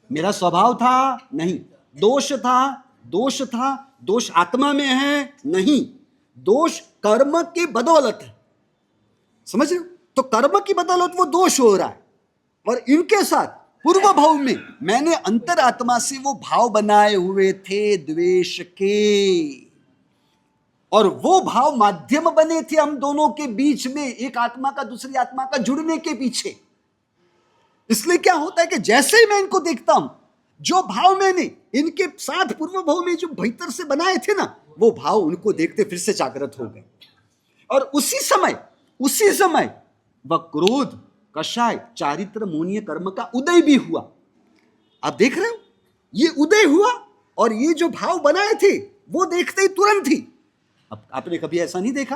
मेरा स्वभाव था? नहीं। दोष था? दोष था, दोष आत्मा में है नहीं, दोष कर्म की बदौलत है। समझ रहे हो? तो कर्म की बदौलत वो दोष हो रहा है। और इनके साथ पूर्व भाव में मैंने अंतरात्मा से वो भाव बनाए हुए थे द्वेष के, और वो भाव माध्यम बने थे हम दोनों के बीच में, एक आत्मा का दूसरी आत्मा का जुड़ने के पीछे। इसलिए क्या होता है कि जैसे ही मैं इनको देखता हूं, जो भाव मैंने इनके साथ पूर्व भाव में जो भीतर से बनाए थे ना, वो भाव उनको देखते फिर से जागृत हो गए। और उसी समय वह क्रोध, कषाय, चारित्र, मोनीय कर्म का उदय भी हुआ। आप देख रहे हो, ये उदय हुआ और ये जो भाव बनाए थे वो देखते ही तुरंत ही। अब आपने कभी ऐसा नहीं देखा,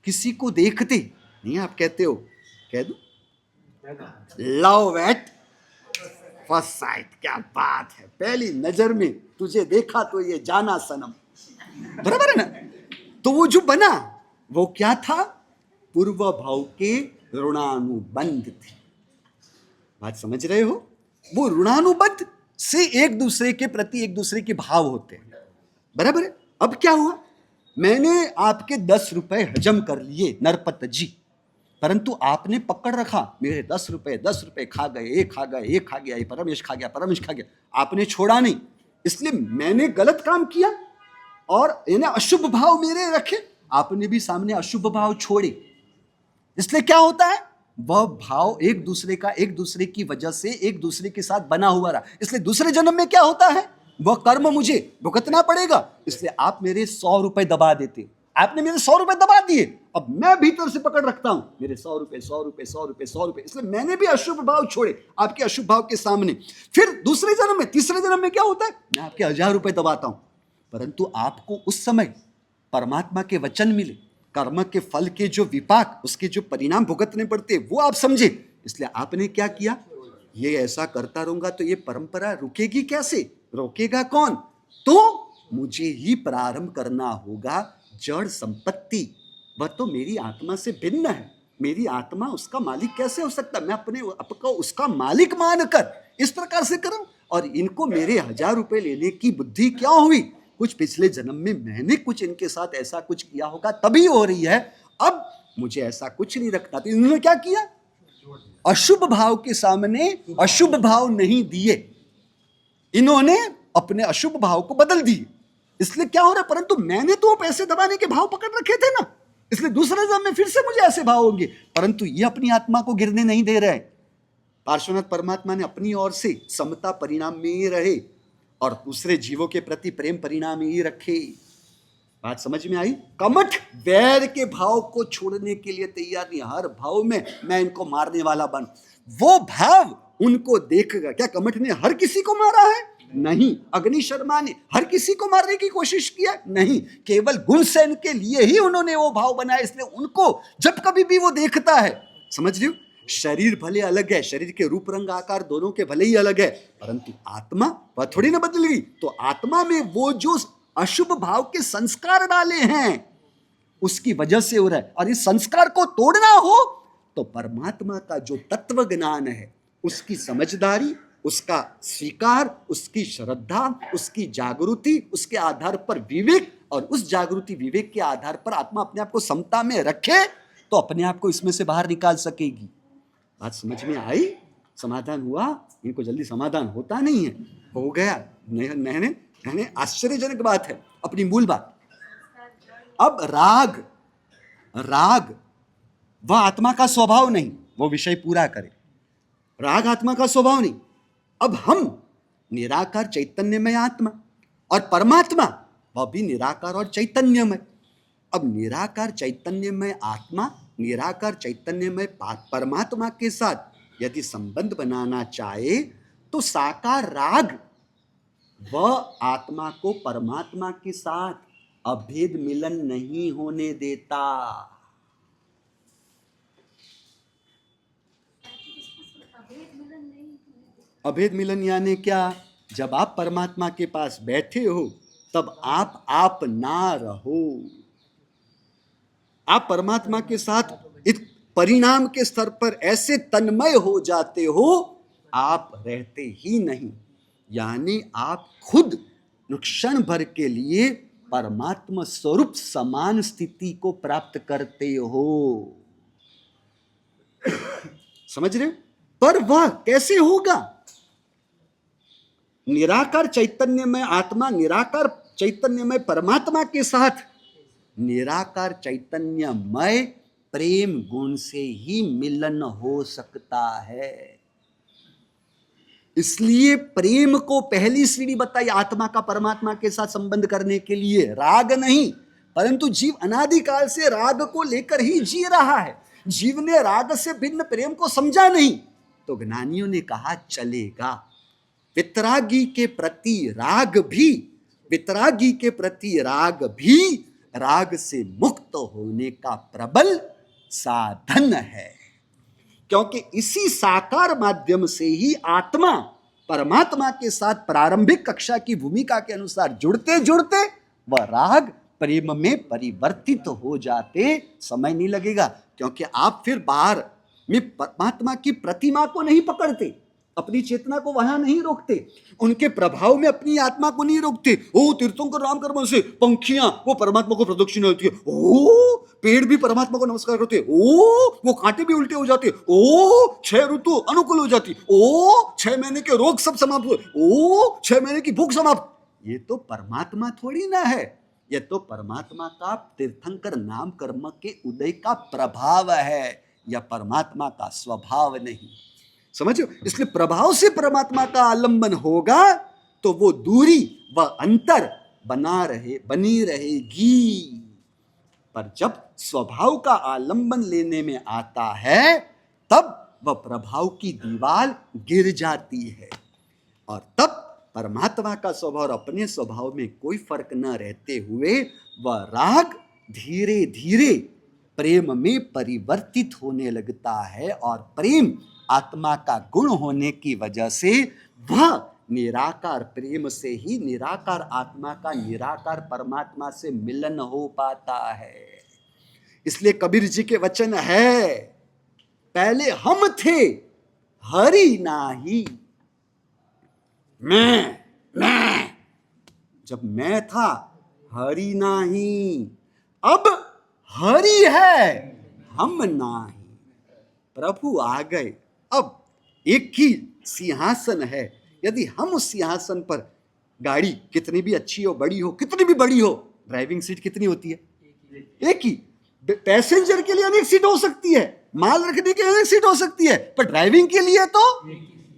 किसी को देखते नहीं आप कहते हो, कह दो, लव एट फर्स्ट साइट। क्या बात है, पहली नजर में तुझे देखा तो ये जाना सनम, बराबर है ना? तो वो जो बना वो क्या था? पूर्व भाव के ऋणानुबंध थे। बात समझ रहे हो? वो ऋणानुबंध से एक दूसरे के प्रति एक दूसरे के भाव होते हैं, बराबर है? अब क्या हुआ, मैंने आपके 10 रुपए हजम कर लिए नरपत जी, परंतु आपने पकड़ रखा, मेरे 10 रुपए खा गए, ये खा गया, ये परमेश खा गया, आपने छोड़ा नहीं। इसलिए मैंने गलत काम किया और यानी अशुभ भाव मेरे रखे, आपने भी सामने अशुभ भाव छोड़े। इसलिए क्या होता है, वह भाव एक दूसरे की वजह से एक दूसरे के साथ बना हुआ रहा। इसलिए दूसरे जन्म में क्या होता है, वह कर्म मुझे भुगतना पड़ेगा। इसलिए आप मेरे 100 रुपए दबा देते, आपने मेरे 100 रुपए दबा दिए, अब मैं भीतर से पकड़ रखता हूं मेरे 100 रुपए। इसलिए मैंने भी अशुभ भाव छोड़े आपके अशुभ भाव के सामने। फिर दूसरे जन्म में, तीसरे जन्म में क्या होता है, मैं आपके 1000 रुपए दबाता हूं, परंतु आपको उस समय परमात्मा के वचन मिले, कर्म के फल के जो विपाक, उसके जो परिणाम भुगतने पड़ते वो आप समझे। इसलिए आपने क्या किया, ये ऐसा करता रहूंगा तो ये परंपरा रुकेगी कैसे, रोकेगा कौन? तो मुझे ही प्रारंभ करना होगा। जड़ संपत्ति वह तो मेरी आत्मा से भिन्न है, मेरी आत्मा उसका मालिक कैसे हो सकता? मैं अपने आपको उसका मालिक मानकर इस प्रकार से करूं, और इनको मेरे 1000 रुपए लेने की बुद्धि क्या हुई? कुछ पिछले जन्म में मैंने कुछ इनके साथ ऐसा कुछ किया होगा तभी हो रही है। अब मुझे ऐसा कुछ नहीं रखना। तो इन्होंने क्या किया, अशुभ भाव के सामने अशुभ भाव नहीं दिए, इन्होंने अपने अशुभ भाव को बदल दिए। इसलिए क्या हो रहा है, परंतु मैंने तो पैसे दबाने के भाव पकड़ रखे थे ना, इसलिए दूसरे जन्म में फिर से मुझे ऐसे भाव होंगे, परंतु ये अपनी आत्मा को गिरने नहीं दे रहे। पार्श्वनाथ परमात्मा ने अपनी ओर से समता परिणाम में ही रहे और दूसरे जीवों के प्रति प्रेम परिणाम में ही रखे। बात समझ में आई? कमठ वैर के भाव को छोड़ने के लिए तैयार नहीं, हर भाव में मैं इनको मारने वाला बन। वो भाव उनको देखकर, क्या कमठ ने हर किसी को मारा है? नहीं। अग्नि शर्मा ने हर किसी को मारने की कोशिश किया? नहीं। केवल गुणसेन के लिए ही उन्होंने वो भाव बनाया। इसलिए उनको जब कभी भी वो देखता है, समझ रहे हो, शरीर भले अलग है, शरीर के रूप रंग आकार दोनों के भले ही अलग है, परंतु आत्मा वह थोड़ी ना बदल गई। तो आत्मा में वो जो अशुभ भाव के संस्कार डाले हैं उसकी वजह से हो रहा है। और इस संस्कार को तोड़ना हो तो परमात्मा का जो तत्व ज्ञान है, उसकी समझदारी, उसका स्वीकार, उसकी श्रद्धा, उसकी जागृति, उसके आधार पर विवेक, और उस जागृति विवेक के आधार पर आत्मा अपने आप को समता में रखे तो अपने आप को इसमें से बाहर निकाल सकेगी। बात समझ में आई? समाधान हुआ? इनको जल्दी समाधान होता नहीं है, हो गया। नहीं, आश्चर्यजनक बात है, अपनी मूल बात। अब राग वह आत्मा का स्वभाव नहीं, वो विषय पूरा करे, राग आत्मा का स्वभाव नहीं। अब हम निराकार चैतन्यमय आत्मा और परमात्मा वह भी निराकार और चैतन्यमय। अब निराकार चैतन्यमय आत्मा निराकार चैतन्यमय परमात्मा के साथ यदि संबंध बनाना चाहे तो साकार राग वह आत्मा को परमात्मा के साथ अभेद मिलन नहीं होने देता। अभेद मिलन यानी क्या? जब आप परमात्मा के पास बैठे हो तब आप ना रहो, आप परमात्मा के साथ इस परिणाम के स्तर पर ऐसे तन्मय हो जाते हो, आप रहते ही नहीं। यानी आप खुद क्षण भर के लिए परमात्मा स्वरूप समान स्थिति को प्राप्त करते हो। समझ रहे हो? पर वह कैसे होगा? निराकार चैतन्य में आत्मा निराकार चैतन्य में परमात्मा के साथ निराकार चैतन्यमय प्रेम गुण से ही मिलन हो सकता है। इसलिए प्रेम को पहली सीढ़ी बताई आत्मा का परमात्मा के साथ संबंध करने के लिए। राग नहीं, परंतु जीव अनादिकाल से राग को लेकर ही जी रहा है। जीव ने राग से भिन्न प्रेम को समझा नहीं, तो ज्ञानियों ने कहा चलेगा। वितरागी के प्रति राग भी, वितरागी के प्रति राग भी राग से मुक्त होने का प्रबल साधन है, क्योंकि इसी साकार माध्यम से ही आत्मा परमात्मा के साथ प्रारंभिक कक्षा की भूमिका के अनुसार जुड़ते जुड़ते वह राग प्रेम में परिवर्तित हो जाते समय नहीं लगेगा। क्योंकि आप फिर बाहर में परमात्मा की प्रतिमा को नहीं पकड़ते, अपनी चेतना को वहां नहीं रोकते, उनके प्रभाव में अपनी आत्मा को नहीं रोकते। ओ तीर्थंकर राम कर्म से पंखियां वो परमात्मा को प्रदक्षिण होती है, ओ पेड़ भी परमात्मा को नमस्कार करते, ओ वो कांटे भी उल्टे हो जाते, ओ 6 ऋतु अनुकूल हो जाती, ओ 6 महीने के रोग सब समाप्त हुए, ओ 6 महीने की भूख समाप्त। ये तो परमात्मा थोड़ी ना है, ये तो परमात्मा का तीर्थंकर नाम कर्म के उदय का प्रभाव है, या परमात्मा का स्वभाव नहीं। समझो? इसलिए प्रभाव से परमात्मा का आलंबन होगा तो वो दूरी व अंतर बनी रहेगी। पर जब स्वभाव का आलंबन लेने में आता है तब वह प्रभाव की दीवार गिर जाती है, और तब परमात्मा का स्वभाव और अपने स्वभाव में कोई फर्क न रहते हुए वह राग धीरे धीरे प्रेम में परिवर्तित होने लगता है, और प्रेम आत्मा का गुण होने की वजह से वह निराकार प्रेम से ही निराकार आत्मा का निराकार परमात्मा से मिलन हो पाता है। इसलिए कबीर जी के वचन है, पहले हम थे हरि नाही। मैं जब मैं था हरि नाही, अब हरि है हम नाही। प्रभु आ गए, अब एक ही सिंहासन है। यदि हम उस सिंहासन पर, गाड़ी कितनी भी अच्छी हो, बड़ी हो, कितनी भी बड़ी हो, ड्राइविंग सीट कितनी होती है? एक ही। पैसेंजर के लिए अनेक सीट हो सकती है, माल रखने के लिए अनेक सीट हो सकती है, पर ड्राइविंग के लिए तो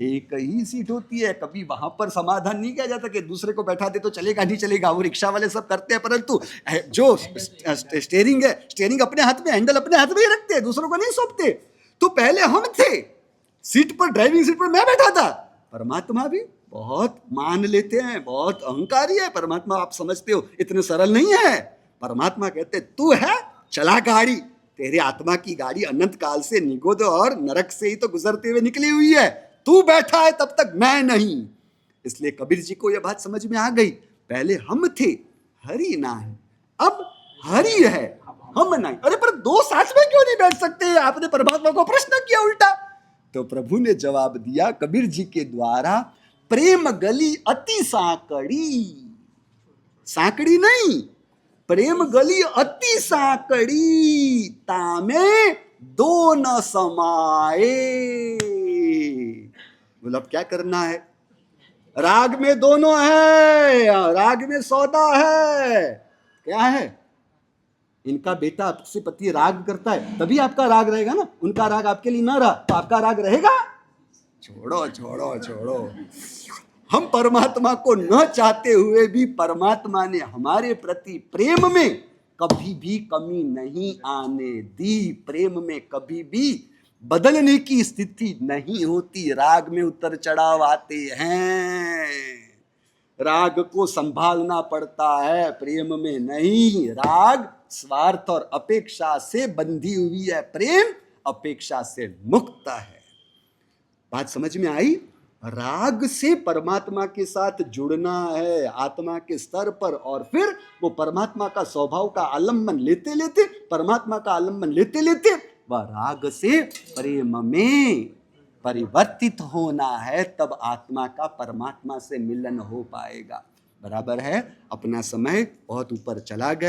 एक ही सीट होती है। कभी वहां पर समाधान नहीं किया जाता कि दूसरे को बैठा दे तो चलेगा नहीं चलेगा, वो रिक्शा वाले सब करते हैं, परंतु जो स्टेयरिंग है, स्टेयरिंग अपने हाथ में, हैंडल अपने हाथ में ही रखते हैं, दूसरों को नहीं सौंपते। तो पहले हम थे सीट पर, ड्राइविंग सीट पर मैं बैठा था। परमात्मा भी बहुत मान लेते हैं, बहुत अहंकारी है परमात्मा। आप समझते हो इतने सरल नहीं है। परमात्मा कहते तू है, चला गाड़ी, तेरे आत्मा की गाड़ी अनंत काल से निगोद और नरक से ही तो गुजरते हुए निकली हुई है, तू बैठा है तब तक मैं नहीं। इसलिए कबीर जी को यह बात समझ में आ गई, पहले हम थे हरि नाही, अब हरि है हम नहीं। अरे पर दो साथ में क्यों नहीं बैठ सकते? आपने परमात्मा को प्रश्न किया उल्टा। तो प्रभु ने जवाब दिया कबीर जी के द्वारा, प्रेम गली अति साकड़ी, साकड़ी नहीं, प्रेम गली अति साकड़ी, तामे दो न समाए। बोला अब क्या करना है? राग में दोनों है, राग में सौदा है। क्या है? इनका बेटा आपसे पति राग करता है, तभी आपका राग रहेगा ना। उनका राग आपके लिए ना रहा तो आपका राग रहेगा? छोड़ो छोड़ो छोड़ो। हम परमात्मा को न चाहते हुए भी परमात्मा ने हमारे प्रति प्रेम में कभी भी कमी नहीं आने दी। प्रेम में कभी भी बदलने की स्थिति नहीं होती। राग में उतर चढ़ाव आते हैं, राग को संभालना पड़ता है, प्रेम में नहीं। राग स्वार्थ और अपेक्षा से बंधी हुई है, प्रेम अपेक्षा से मुक्त है। बात समझ में आई? राग से परमात्मा के साथ जुड़ना है आत्मा के स्तर पर, और फिर वो परमात्मा का स्वभाव का आलंबन लेते लेते, परमात्मा का आलंबन लेते लेते वह राग से प्रेम में परिवर्तित होना है, तब आत्मा का परमात्मा से मिलन हो पाएगा। बराबर है। अपना समय बहुत ऊपर चला गया।